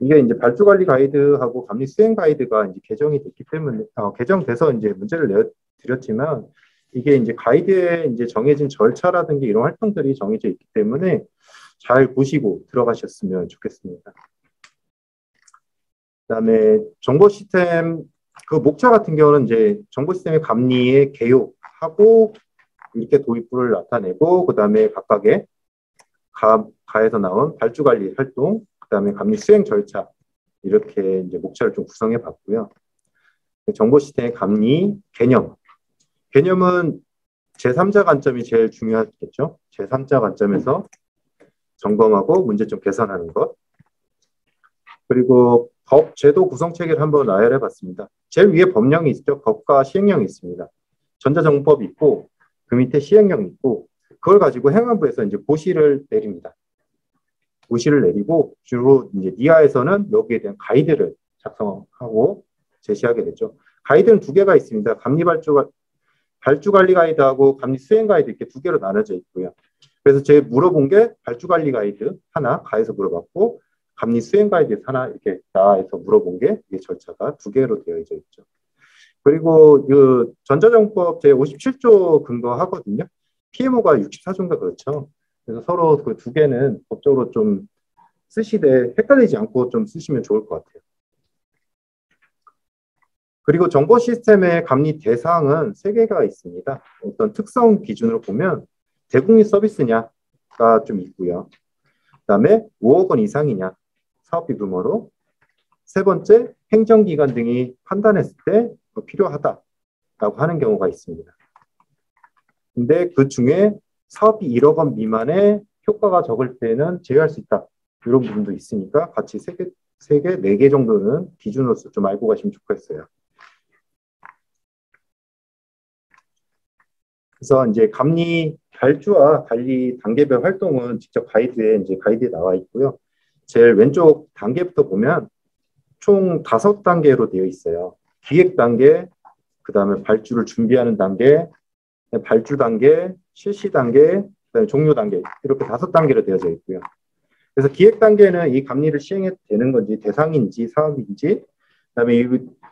Speaker 1: 이게 이제 발주 관리 가이드하고 감리 수행 가이드가 이제 개정이 됐기 때문에 개정돼서 이제 문제를 내드렸지만 이게 이제 가이드에 이제 정해진 절차라든지 이런 활동들이 정해져 있기 때문에 잘 보시고 들어가셨으면 좋겠습니다. 그다음에 정보 시스템 그 목차 같은 경우는 이제 정보 시스템의 감리의 개요하고 이렇게 도입부를 나타내고 그다음에 각각의 가에서 나온 발주 관리 활동, 그다음에 감리 수행 절차 이렇게 이제 목차를 좀 구성해 봤고요. 정보 시스템의 감리 개념은 제3자 관점이 제일 중요하겠죠. 제3자 관점에서 점검하고 문제점 개선하는 것. 그리고 법, 제도 구성 체계를 한번 나열해 봤습니다. 제일 위에 법령이 있죠. 법과 시행령이 있습니다. 전자정보법이 있고 그 밑에 시행령이 있고 그걸 가지고 행안부에서 이제 고시를 내립니다. 고시를 내리고 주로 이제 니아에서는 여기에 대한 가이드를 작성하고 제시하게 되죠. 가이드는 두 개가 있습니다. 발주 관리 가이드하고 감리 수행 가이드 이렇게 두 개로 나눠져 있고요. 그래서 제가 물어본 게 발주 관리 가이드 하나 가에서 물어봤고 감리 수행 가이드 하나 이렇게 나에서 물어본 게 이게 절차가 두 개로 되어져 있죠. 그리고 그 전자정보법 제57조 근거하거든요. PMO가 64조인가 그렇죠. 그래서 서로 그 두 개는 법적으로 좀 쓰시되 헷갈리지 않고 좀 쓰시면 좋을 것 같아요. 그리고 정보 시스템의 감리 대상은 세 개가 있습니다. 어떤 특성 기준으로 보면 대국민 서비스냐가 좀 있고요. 그다음에 5억 원 이상이냐 사업비 규모로. 세 번째 행정기관 등이 판단했을 때 필요하다라고 하는 경우가 있습니다. 근데 그 중에 사업비 1억 원 미만의 효과가 적을 때는 제외할 수 있다. 이런 부분도 있으니까 같이 세 개, 네 개 정도는 기준으로서 좀 알고 가시면 좋겠어요. 그래서 이제 감리 발주와 관리 단계별 활동은 직접 가이드에 나와 있고요. 제일 왼쪽 단계부터 보면 총 5단계로 되어 있어요. 기획 단계, 그 다음에 발주를 준비하는 단계, 발주 단계, 실시 단계, 그다음에 종료 단계 이렇게 5단계로 되어져 있고요. 그래서 기획 단계는 이 감리를 시행해도 되는 건지 대상인지 사업인지, 그다음에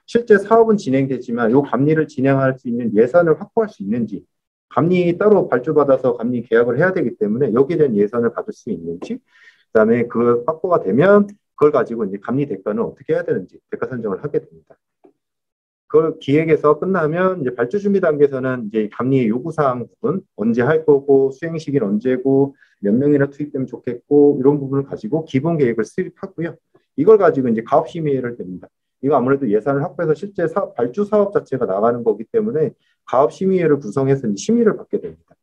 Speaker 1: 실제 사업은 진행되지만 이 감리를 진행할 수 있는 예산을 확보할 수 있는지, 감리 따로 발주받아서 감리 계약을 해야 되기 때문에 여기에 대한 예산을 받을 수 있는지, 그다음에 그 확보가 되면 그걸 가지고 이제 감리 대가는 어떻게 해야 되는지 대가 선정을 하게 됩니다. 그걸 기획에서 끝나면 이제 발주 준비 단계에서는 이제 감리의 요구사항 부분 언제 할 거고 수행 시기는 언제고 몇 명이나 투입되면 좋겠고 이런 부분을 가지고 기본 계획을 수립하고요. 이걸 가지고 이제 가업 심의를 됩니다. 이거 아무래도 예산을 확보해서 실제 발주 사업 자체가 나가는 거기 때문에 가업 심의회를 구성해서 심의를 받게 됩니다.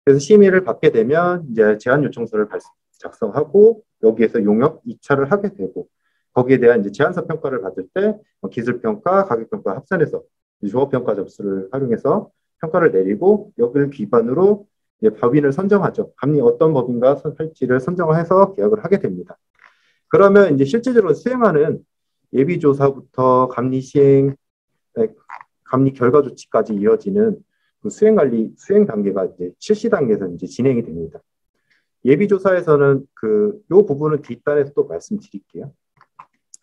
Speaker 1: 그래서 심의를 받게 되면 이제 제안 요청서를 작성하고 여기에서 용역 입찰을 하게 되고 거기에 대한 이제 제안서 평가를 받을 때 기술평가, 가격평가 합산해서 종합평가 접수를 활용해서 평가를 내리고 여기를 기반으로 이제 법인을 선정하죠. 감리 어떤 법인과 할지를 선정해서 계약을 하게 됩니다. 그러면 이제 실제적으로 수행하는 예비조사부터 감리 시행, 감리 결과 조치까지 이어지는 그 수행 단계가 이제 실시 단계에서 이제 진행이 됩니다. 예비조사에서는 요 부분은 뒷단에서 또 말씀드릴게요.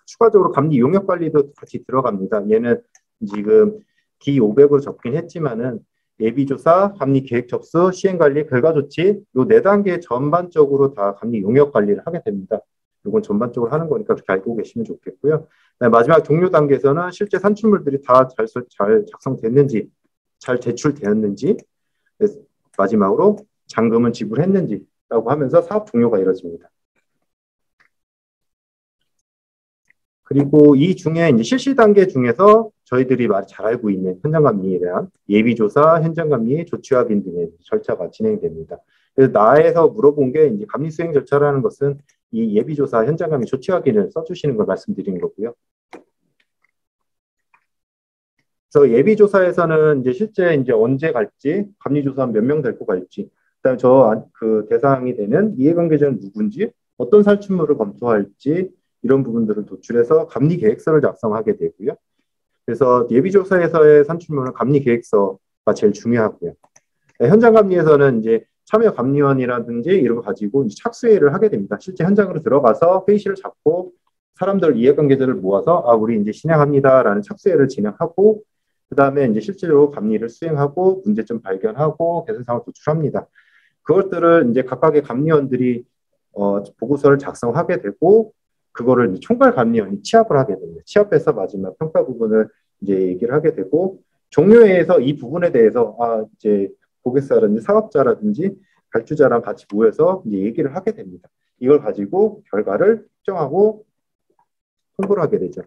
Speaker 1: 추가적으로 감리 용역 관리도 같이 들어갑니다. 얘는 지금 D500으로 적긴 했지만은 예비조사, 감리 계획 접수, 시행 관리, 결과 조치 요 4단계 전반적으로 다 감리 용역 관리를 하게 됩니다. 이건 전반적으로 하는 거니까 그렇게 알고 계시면 좋겠고요. 마지막 종료 단계에서는 실제 산출물들이 다 잘 작성됐는지, 잘 제출되었는지, 마지막으로 잔금은 지불했는지라고 하면서 사업 종료가 이루어집니다. 그리고 이 중에 이제 실시 단계 중에서 저희들이 잘 알고 있는 현장감리에 대한 예비조사, 현장감리, 조치확인 등의 절차가 진행됩니다. 그래서 나에서 물어본 게 이제 감리 수행 절차라는 것은 이 예비조사, 현장감리, 조치확인을 써주시는 걸 말씀드린 거고요. 그래서 예비조사에서는 이제 실제 이제 언제 갈지, 감리조사 몇 명 데리고 갈지, 그다음에 그 대상이 되는 이해관계자는 누군지, 어떤 살충물을 검토할지 이런 부분들을 도출해서 감리 계획서를 작성하게 되고요. 그래서 예비조사에서의 산출물은 감리 계획서가 제일 중요하고요. 현장 감리에서는 이제 참여 감리원이라든지 이런 거 가지고 이제 착수회의를 하게 됩니다. 실제 현장으로 들어가서 회의실을 잡고 사람들 이해관계자를 모아서 우리 이제 진행합니다라는 착수회의를 진행하고 그다음에 이제 실제로 감리를 수행하고 문제점 발견하고 개선 사항을 도출합니다. 그것들을 이제 각각의 감리원들이 보고서를 작성하게 되고 그거를 총괄 감리원이 취합을 하게 됩니다. 취합해서 마지막 평가 부분을 이제 얘기를 하게 되고 종료회에서 이 부분에 대해서 이제 고객사라든지 사업자라든지 발주자랑 같이 모여서 이제 얘기를 하게 됩니다. 이걸 가지고 결과를 측정하고 통보를 하게 되죠.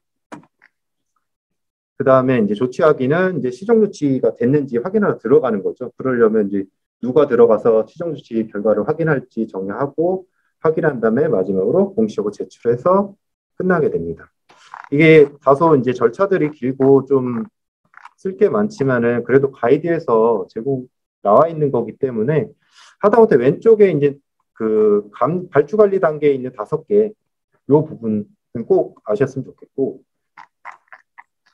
Speaker 1: 그 다음에 이제 조치하기는 이제 시정 조치가 됐는지 확인하러 들어가는 거죠. 그러려면 이제 누가 들어가서 시정 조치 결과를 확인할지 정리하고 확인한 다음에 마지막으로 공시하고 제출해서 끝나게 됩니다. 이게 다소 이제 절차들이 길고 좀 쓸 게 많지만은 그래도 가이드에서 제공 나와 있는 거기 때문에 하다못해 왼쪽에 이제 그 발주 관리 단계에 있는 5개 요 부분은 꼭 아셨으면 좋겠고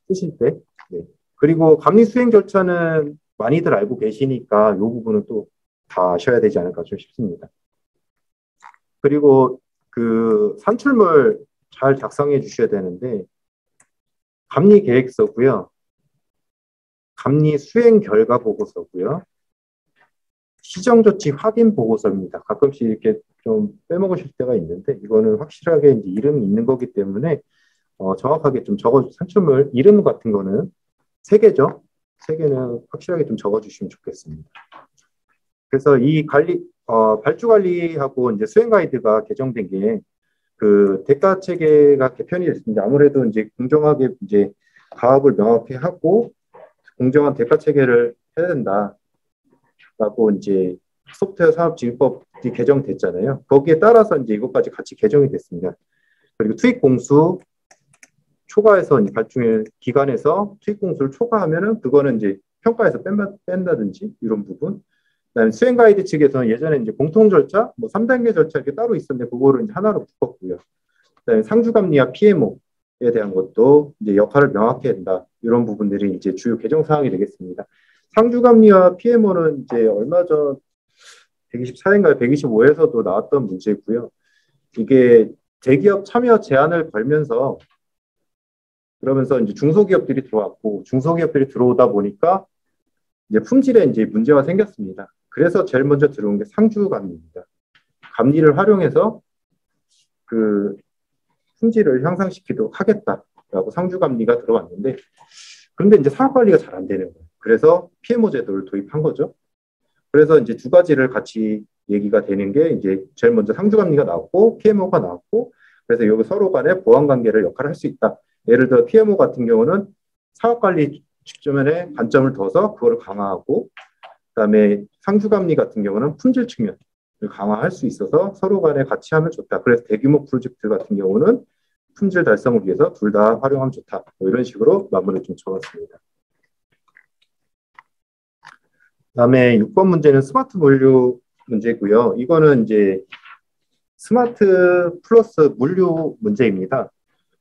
Speaker 1: 쓰실 때 네. 그리고 감리 수행 절차는 많이들 알고 계시니까 요 부분은 또 다 아셔야 되지 않을까 좀 싶습니다. 그리고 그 산출물 잘 작성해 주셔야 되는데 감리 계획서고요. 감리 수행 결과 보고서고요. 시정조치 확인 보고서입니다. 가끔씩 이렇게 좀 빼먹으실 때가 있는데 이거는 확실하게 이제 이름이 있는 거기 때문에 정확하게 좀 산출물 이름 같은 거는 3개죠. 3개는 확실하게 좀 적어주시면 좋겠습니다. 그래서 이 발주 관리하고 이제 수행 가이드가 개정된 게 그 대가 체계가 개편이 됐습니다. 아무래도 이제 공정하게 이제 가압을 명확히 하고 공정한 대가 체계를 해야 된다라고 이제 소프트웨어 산업진흥법이 개정됐잖아요. 거기에 따라서 이제 이것까지 같이 개정이 됐습니다. 그리고 투입 공수 초과해서 이제 발주의 기간에서 투입 공수를 초과하면은 그거는 이제 평가에서 뺀다든지 이런 부분. 그다음에 수행 가이드 측에서는 예전에 이제 공통 절차, 뭐 3단계 절차 이렇게 따로 있었는데 그거를 이제 하나로 묶었고요. 그다음에 상주감리와 PMO에 대한 것도 이제 역할을 명확히 한다. 이런 부분들이 이제 주요 개정 사항이 되겠습니다. 상주감리와 PMO는 이제 얼마 전 124인가요? 125에서도 나왔던 문제고요. 이게 대기업 참여 제한을 걸면서 그러면서 이제 중소기업들이 들어왔고 중소기업들이 들어오다 보니까 이제 품질에 이제 문제가 생겼습니다. 그래서 제일 먼저 들어온 게 상주감리입니다. 감리를 활용해서 그 품질을 향상시키도록 하겠다라고 상주감리가 들어왔는데 그런데 이제 사업관리가 잘 안 되는 거예요. 그래서 PMO 제도를 도입한 거죠. 그래서 이제 2가지를 같이 얘기가 되는 게 이제 제일 먼저 상주감리가 나왔고 PMO가 나왔고 그래서 여기 서로 간에 보완 관계를 역할을 할 수 있다. 예를 들어 PMO 같은 경우는 사업관리 측면에 관점을 둬서 그거를 강화하고 그다음에 상주감리 같은 경우는 품질 측면을 강화할 수 있어서 서로 간에 같이 하면 좋다. 그래서 대규모 프로젝트 같은 경우는 품질 달성을 위해서 둘 다 활용하면 좋다. 뭐 이런 식으로 마무리를 좀 적었습니다. 그다음에 6번 문제는 스마트 물류 문제고요. 이거는 이제 스마트 플러스 물류 문제입니다.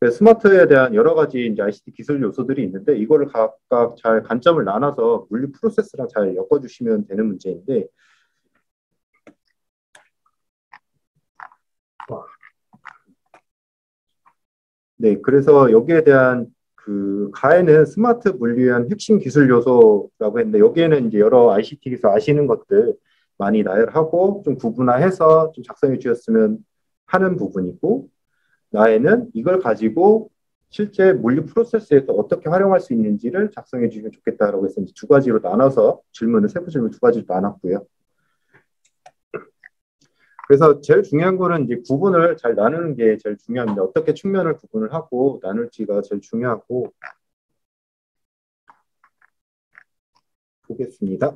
Speaker 1: 스마트에 대한 여러 가지 이제 ICT 기술 요소들이 있는데 이거를 각각 잘 관점을 나눠서 물류 프로세스랑 잘 엮어주시면 되는 문제인데 네, 그래서 여기에 대한 그 가에는 스마트 물류에 대한 핵심 기술 요소라고 했는데 여기에는 이제 여러 ICT 기술 아시는 것들 많이 나열하고 좀 구분화해서 좀 작성해 주셨으면 하는 부분이고 나에는 이걸 가지고 실제 물류 프로세스에서 어떻게 활용할 수 있는지를 작성해 주시면 좋겠다라고 해서 이제 2가지로 나눠서 질문을 세부 질문 2가지로 나눴고요. 그래서 제일 중요한 거는 이제 구분을 잘 나누는 게 제일 중요합니다. 어떻게 측면을 구분을 하고 나눌지가 제일 중요하고 보겠습니다.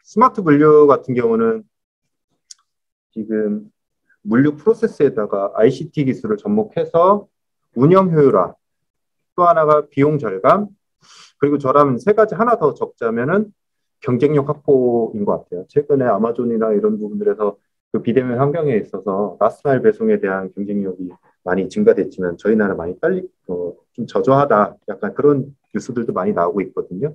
Speaker 1: 스마트 물류 같은 경우는 지금 물류 프로세스에다가 ICT 기술을 접목해서 운영 효율화, 또 하나가 비용 절감, 그리고 저라면 3가지 하나 더 적자면은 경쟁력 확보인 것 같아요. 최근에 아마존이나 이런 부분들에서 그 비대면 환경에 있어서 라스트마일 배송에 대한 경쟁력이 많이 증가됐지만 저희 나라 많이 빨리 좀 저조하다 약간 그런 뉴스들도 많이 나오고 있거든요.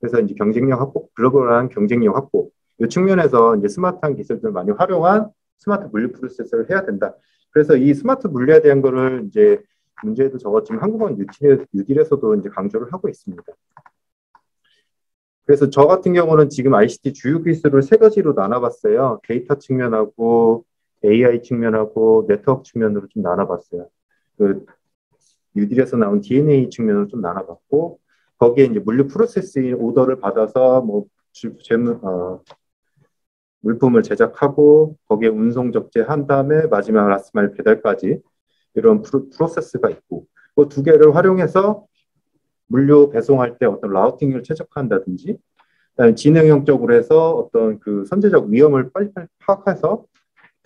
Speaker 1: 그래서 이제 경쟁력 확보, 글로벌한 경쟁력 확보 이 측면에서 이제 스마트한 기술들을 많이 활용한 스마트 물류 프로세스를 해야 된다. 그래서 이 스마트 물류에 대한 거를 이제 문제에도 적었지만 한국어 뉴딜에서도 이제 강조를 하고 있습니다. 그래서 저 같은 경우는 지금 ICT 주요 기술을 3가지로 나눠봤어요. 데이터 측면하고 AI 측면하고 네트워크 측면으로 좀 나눠봤어요. 그 뉴딜에서 나온 DNA 측면으로 좀 나눠봤고 거기에 이제 물류 프로세스인 오더를 받아서 뭐 물품을 제작하고 거기에 운송 적재한 다음에 마지막 라스트마일 배달까지 이런 프로세스가 있고 그 2개를 활용해서 물류 배송할 때 어떤 라우팅을 최적화한다든지 지능형적으로 해서 어떤 그 선제적 위험을 빨리빨리 파악해서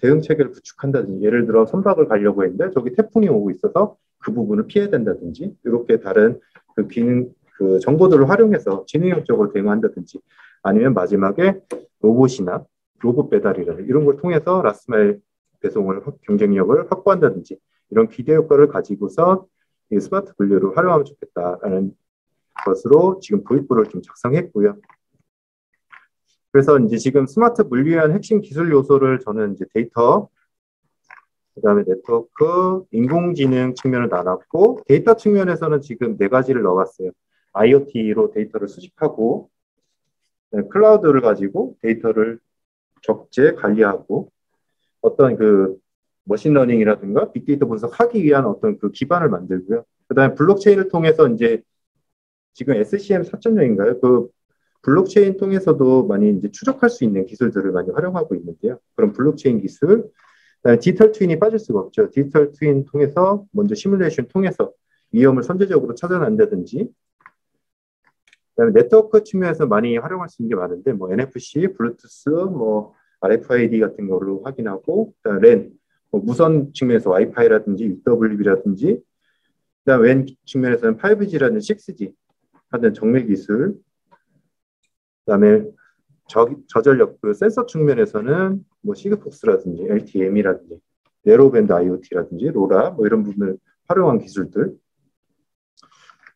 Speaker 1: 대응 체계를 구축한다든지, 예를 들어 선박을 가려고 했는데 저기 태풍이 오고 있어서 그 부분을 피해야 된다든지, 이렇게 다른 그 기능, 그 정보들을 활용해서 지능형적으로 대응한다든지, 아니면 마지막에 로봇이나 로봇 배달이라든지 이런 걸 통해서 라스트마일 배송을 경쟁력을 확보한다든지, 이런 기대 효과를 가지고서 이 스마트 분류를 활용하면 좋겠다라는 것으로 지금 도입부를 좀 작성했고요. 그래서 이제 지금 스마트 분류에 한 핵심 기술 요소를 저는 이제 데이터, 그다음에 네트워크, 인공지능 측면을 나눴고, 데이터 측면에서는 지금 네 가지를 넣어봤어요. IoT로 데이터를 수집하고, 클라우드를 가지고 데이터를 적재 관리하고, 어떤 그 머신러닝이라든가 빅데이터 분석하기 위한 어떤 그 기반을 만들고요. 그다음에 블록체인을 통해서 이제 지금 SCM 4.0인가요? 그 블록체인 통해서도 많이 이제 추적할 수 있는 기술들을 많이 활용하고 있는데요. 그런 블록체인 기술, 그다음에 디지털 트윈이 빠질 수가 없죠. 디지털 트윈 통해서 먼저 시뮬레이션 통해서 위험을 선제적으로 찾아낸다든지, 그다음에 네트워크 측면에서 많이 활용할 수 있는 게 많은데, 뭐 NFC, 블루투스, 뭐 RFID 같은 걸로 확인하고, 그다음에 랜, 뭐 무선 측면에서 와이파이라든지 UWB라든지, 그다음 웬 측면에서는 5G라든지 6G 하는 정밀 기술, 그다음에 저전력 그 센서 측면에서는 뭐 시그폭스라든지 LTM이라든지 네로밴드 IoT라든지 로라 뭐 이런 부분을 활용한 기술들.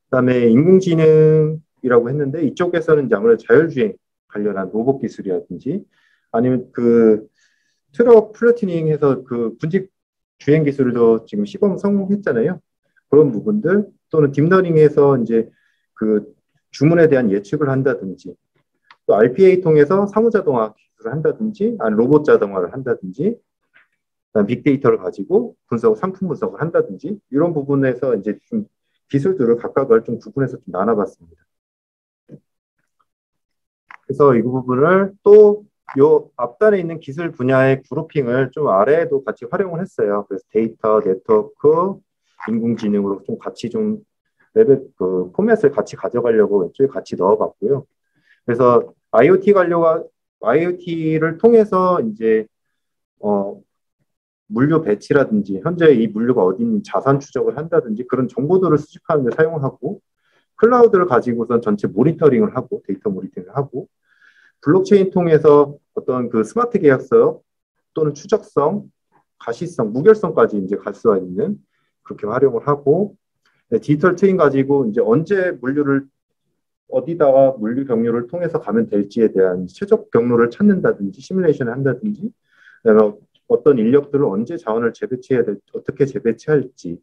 Speaker 1: 그다음에 인공지능이라고 했는데, 이쪽에서는 이제 아무래도 자율주행 관련한 로봇 기술이라든지, 아니면 그 트럭 플래티닝해서 그 분직 주행 기술도 지금 시범 성공했잖아요. 그런 부분들, 또는 딥러닝해서 이제 그 주문에 대한 예측을 한다든지, 또 RPA 통해서 사무자동화 기술을 한다든지, 아니 로봇 자동화를 한다든지, 빅데이터를 가지고 상품 분석을 한다든지, 이런 부분에서 이제 좀 기술들을 각각을 좀 구분해서 좀 나눠봤습니다. 그래서 이 부분을 또 요 앞단에 있는 기술 분야의 그룹핑을 좀 아래에도 같이 활용을 했어요. 그래서 데이터, 네트워크, 인공지능으로 좀 같이 좀 레벨 그 포맷을 같이 가져가려고 왼쪽에 같이 넣어봤고요. 그래서 IoT를 통해서 이제 물류 배치라든지 현재 이 물류가 어디 있는지 자산 추적을 한다든지 그런 정보들을 수집하는 데 사용하고, 클라우드를 가지고선 전체 모니터링을 하고 데이터 모니터링을 하고, 블록체인 통해서 어떤 그 스마트 계약서 또는 추적성, 가시성, 무결성까지 이제 갈 수가 있는, 그렇게 활용을 하고, 디지털 트윈 가지고 이제 언제 물류를 어디다가 물류 경로를 통해서 가면 될지에 대한 최적 경로를 찾는다든지 시뮬레이션을 한다든지, 그다음에 어떤 인력들을 언제 자원을 재배치해야 될지, 어떻게 재배치할지,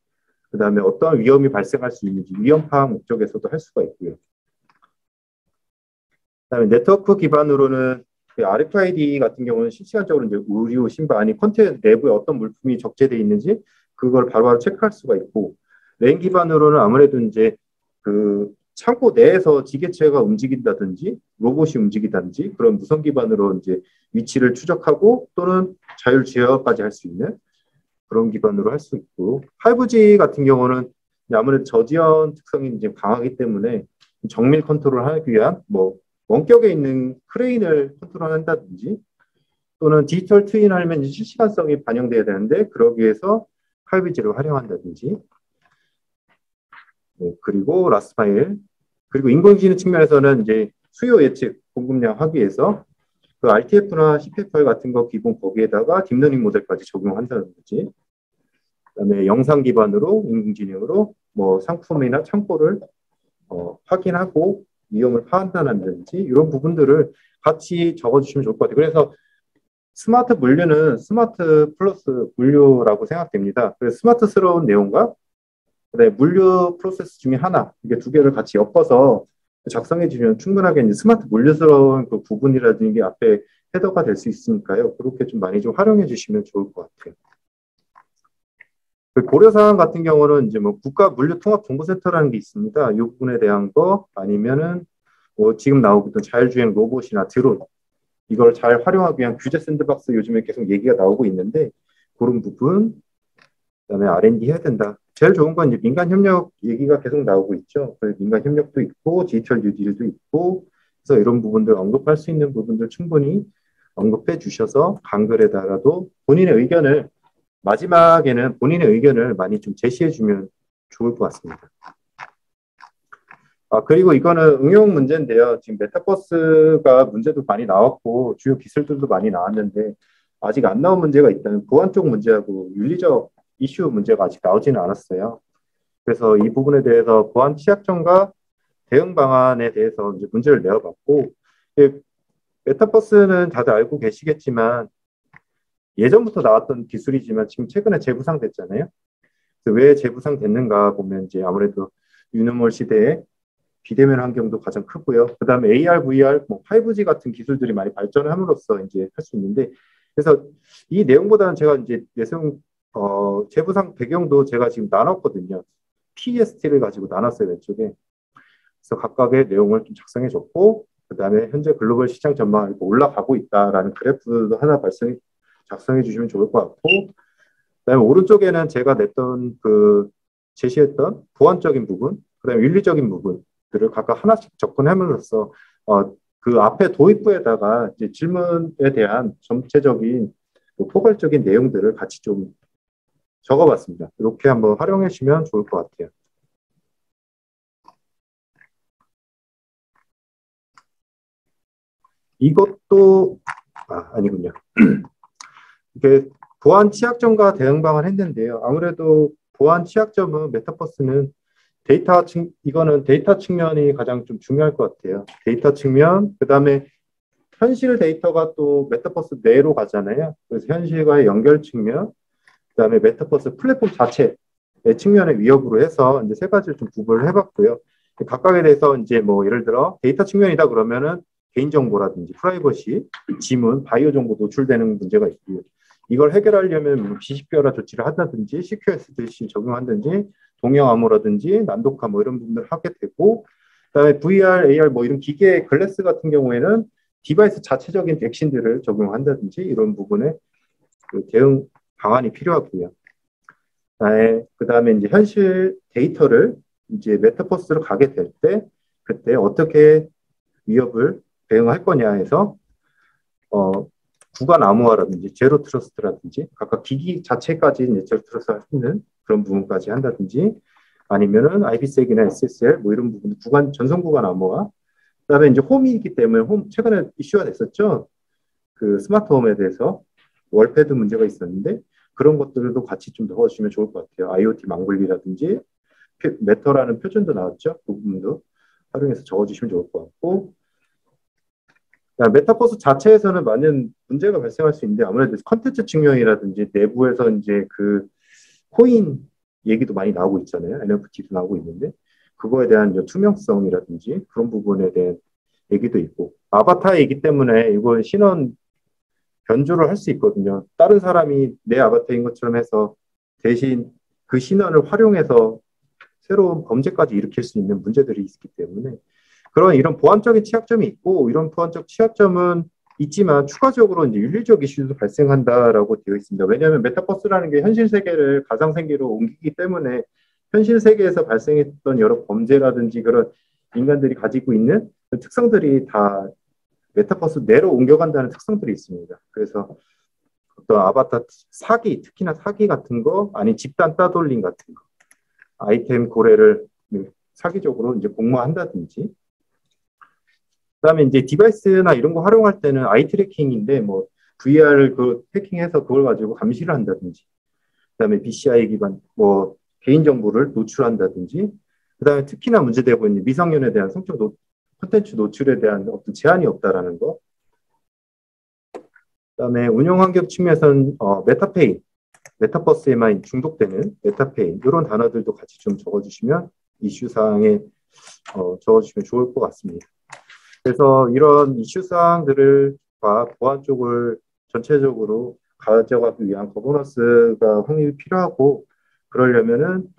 Speaker 1: 그다음에 어떤 위험이 발생할 수 있는지 위험 파악 목적에서도 할 수가 있고요. 그다음에 네트워크 기반으로는 그 RFID 같은 경우는 실시간적으로 이제 의류, 신발, 아니 컨테이너 내부에 어떤 물품이 적재되어 있는지 그걸 바로바로 체크할 수가 있고, 랜 기반으로는 아무래도 이제 그 창고 내에서 지게체가 움직인다든지 로봇이 움직이든지 그런 무선 기반으로 이제 위치를 추적하고 또는 자율 제어까지 할 수 있는 그런 기반으로 할 수 있고, 5G 같은 경우는 아무래도 저지연 특성이 이제 강하기 때문에 정밀 컨트롤을 하기 위한 뭐 원격에 있는 크레인을 컨트롤한다든지, 또는 디지털 트윈 하면 실시간성이 반영돼야 되는데 그러기 위해서 5G를 활용한다든지, 그리고 라스트마일, 그리고 인공지능 측면에서는 이제 수요 예측, 공급량 하기 위해서 그 RTF나 CPFR 같은 거 기본 거기에다가 딥러닝 모델까지 적용한다는 거지. 그다음에 영상 기반으로 인공지능으로 뭐 상품이나 창고를 확인하고 위험을 파악한다든지 이런 부분들을 같이 적어주시면 좋을 것 같아요. 그래서 스마트 물류는 스마트 플러스 물류라고 생각됩니다. 그래서 스마트스러운 내용과 그다음에 물류 프로세스 중에 하나, 이게 두 개를 같이 엮어서 작성해 주시면 충분하게 이제 스마트 물류스러운 그 부분이라든지 게 앞에 헤더가 될 수 있으니까요. 그렇게 좀 많이 좀 활용해 주시면 좋을 것 같아요. 그 고려사항 같은 경우는 이제 뭐 국가 물류 통합 정보센터라는 게 있습니다. 이 부분에 대한 거, 아니면은 뭐 지금 나오고 있던 자율주행 로봇이나 드론, 이걸 잘 활용하기 위한 규제 샌드박스 요즘에 계속 얘기가 나오고 있는데, 그런 부분, 그다음에 R&D 해야 된다. 제일 좋은 건 이제 민간 협력 얘기가 계속 나오고 있죠. 그래서 민간 협력도 있고 디지털 뉴딜도 있고, 그래서 이런 부분들 언급할 수 있는 부분들 충분히 언급해 주셔서 간글에다가도 본인의 의견을 마지막에는 본인의 의견을 많이 좀 제시해 주면 좋을 것 같습니다. 그리고 이거는 응용 문제인데요. 지금 메타버스가 문제도 많이 나왔고 주요 기술들도 많이 나왔는데 아직 안 나온 문제가 있다는 보안 쪽 문제하고 윤리적 이슈 문제가 아직 나오지는 않았어요. 그래서 이 부분에 대해서 보안 취약점과 대응 방안에 대해서 이제 문제를 내어봤고, 메타버스는 다들 알고 계시겠지만 예전부터 나왔던 기술이지만 지금 최근에 재부상됐잖아요. 왜 재부상됐는가 보면 이제 아무래도 유노멀 시대에 비대면 환경도 가장 크고요. 그다음에 AR, VR, 뭐 5G 같은 기술들이 많이 발전을 함으로써 이제 할 수 있는데, 그래서 이 내용보다는 제가 이제 내세운 재부상 배경도 제가 지금 나눴거든요. PEST를 가지고 나눴어요, 왼쪽에. 그래서 각각의 내용을 좀 작성해 줬고, 그다음에 현재 글로벌 시장 전망이 올라가고 있다라는 그래프도 하나 작성해 주시면 좋을 것 같고, 그다음에 오른쪽에는 제가 냈던 제시했던 보안적인 부분, 그다음에 윤리적인 부분들을 각각 하나씩 접근함으로써 그 앞에 도입부에다가 이제 질문에 대한 전체적인 포괄적인 내용들을 같이 좀 적어봤습니다. 이렇게 한번 활용해 주시면 좋을 것 같아요. 이것도 아니군요. 이게 보안 취약점과 대응 방안 했는데요. 아무래도 보안 취약점은 메타버스는 이거는 데이터 측면이 가장 좀 중요할 것 같아요. 데이터 측면, 그 다음에 현실 데이터가 또 메타버스 내로 가잖아요. 그래서 현실과의 연결 측면, 그 다음에 메타버스 플랫폼 자체의 측면의 위협으로 해서 이제 세 가지를 좀 구분을 해봤고요. 각각에 대해서 이제 뭐 예를 들어 데이터 측면이다 그러면은 개인정보라든지 프라이버시, 지문, 바이오 정보 노출되는 문제가 있고요. 이걸 해결하려면 비식별화 조치를 한다든지 CQSDC 적용한다든지 동형 암호라든지 난독화 뭐 이런 부분들을 하게 되고, 그다음에 VR, AR 뭐 이런 기계 글래스 같은 경우에는 디바이스 자체적인 백신들을 적용한다든지 이런 부분에 대응 방안이 필요하고요. 그다음에 이제 현실 데이터를 이제 메타버스로 가게 될 때 그때 어떻게 위협을 대응할 거냐 해서 구간 암호화라든지 제로 트러스트라든지 각각 기기 자체까지 이제 제로 트러스트 할 수 있는 그런 부분까지 한다든지 아니면은 IPsek이나 SSL 뭐 이런 부분 전송 구간 암호화, 그다음에 이제 홈이기 때문에 최근에 이슈가 됐었죠. 그 스마트홈에 대해서 월패드 문제가 있었는데 그런 것들도 같이 좀 넣어주시면 좋을 것 같아요. IoT 망블리라든지 메터라는 표준도 나왔죠. 그 부분도 활용해서 적어주시면 좋을 것 같고, 메타버스 자체에서는 많은 문제가 발생할 수 있는데 아무래도 컨텐츠 측면이라든지 내부에서 이제 그 코인 얘기도 많이 나오고 있잖아요. NFT도 나오고 있는데 그거에 대한 투명성이라든지 그런 부분에 대한 얘기도 있고, 아바타이기 때문에 이걸 신원 변조를 할 수 있거든요. 다른 사람이 내 아바타인 것처럼 해서 대신 그 신원을 활용해서 새로운 범죄까지 일으킬 수 있는 문제들이 있기 때문에 이런 보안적인 취약점이 있고, 이런 보안적 취약점은 있지만 추가적으로 이제 윤리적 이슈도 발생한다라고 되어 있습니다. 왜냐하면 메타버스라는 게 현실 세계를 가상 세계로 옮기기 때문에 현실 세계에서 발생했던 여러 범죄라든지 그런 인간들이 가지고 있는 특성들이 다 메타버스 내로 옮겨간다는 특성들이 있습니다. 그래서 어떤 아바타 사기, 특히나 사기 같은 거, 아니 집단 따돌림 같은 거, 아이템 고래를 사기적으로 이제 공모한다든지, 그다음에 이제 디바이스나 이런 거 활용할 때는 아이 트래킹인데 뭐 VR을 해킹해서 그걸 가지고 감시를 한다든지, 그다음에 BCI 기반 뭐 개인 정보를 노출한다든지, 그다음에 특히나 문제되고 있는 미성년에 대한 콘텐츠 노출에 대한 어떤 제한이 없다라는 거. 그다음에 운영 환경 측면에서는 메타버스에만 중독되는 메타페인 이런 단어들도 같이 좀 적어주시면 이슈사항에 적어주시면 좋을 것 같습니다. 그래서 이런 이슈사항들과 보안 쪽을 전체적으로 가져가기 위한 거버넌스가 확립이 필요하고, 그러려면은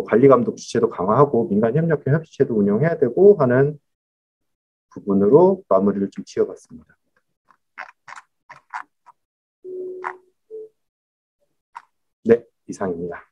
Speaker 1: 관리 감독 주체도 강화하고 민간 협력형 협의체도 운영해야 되고 하는 부분으로 마무리를 좀 지어봤습니다. 네, 이상입니다.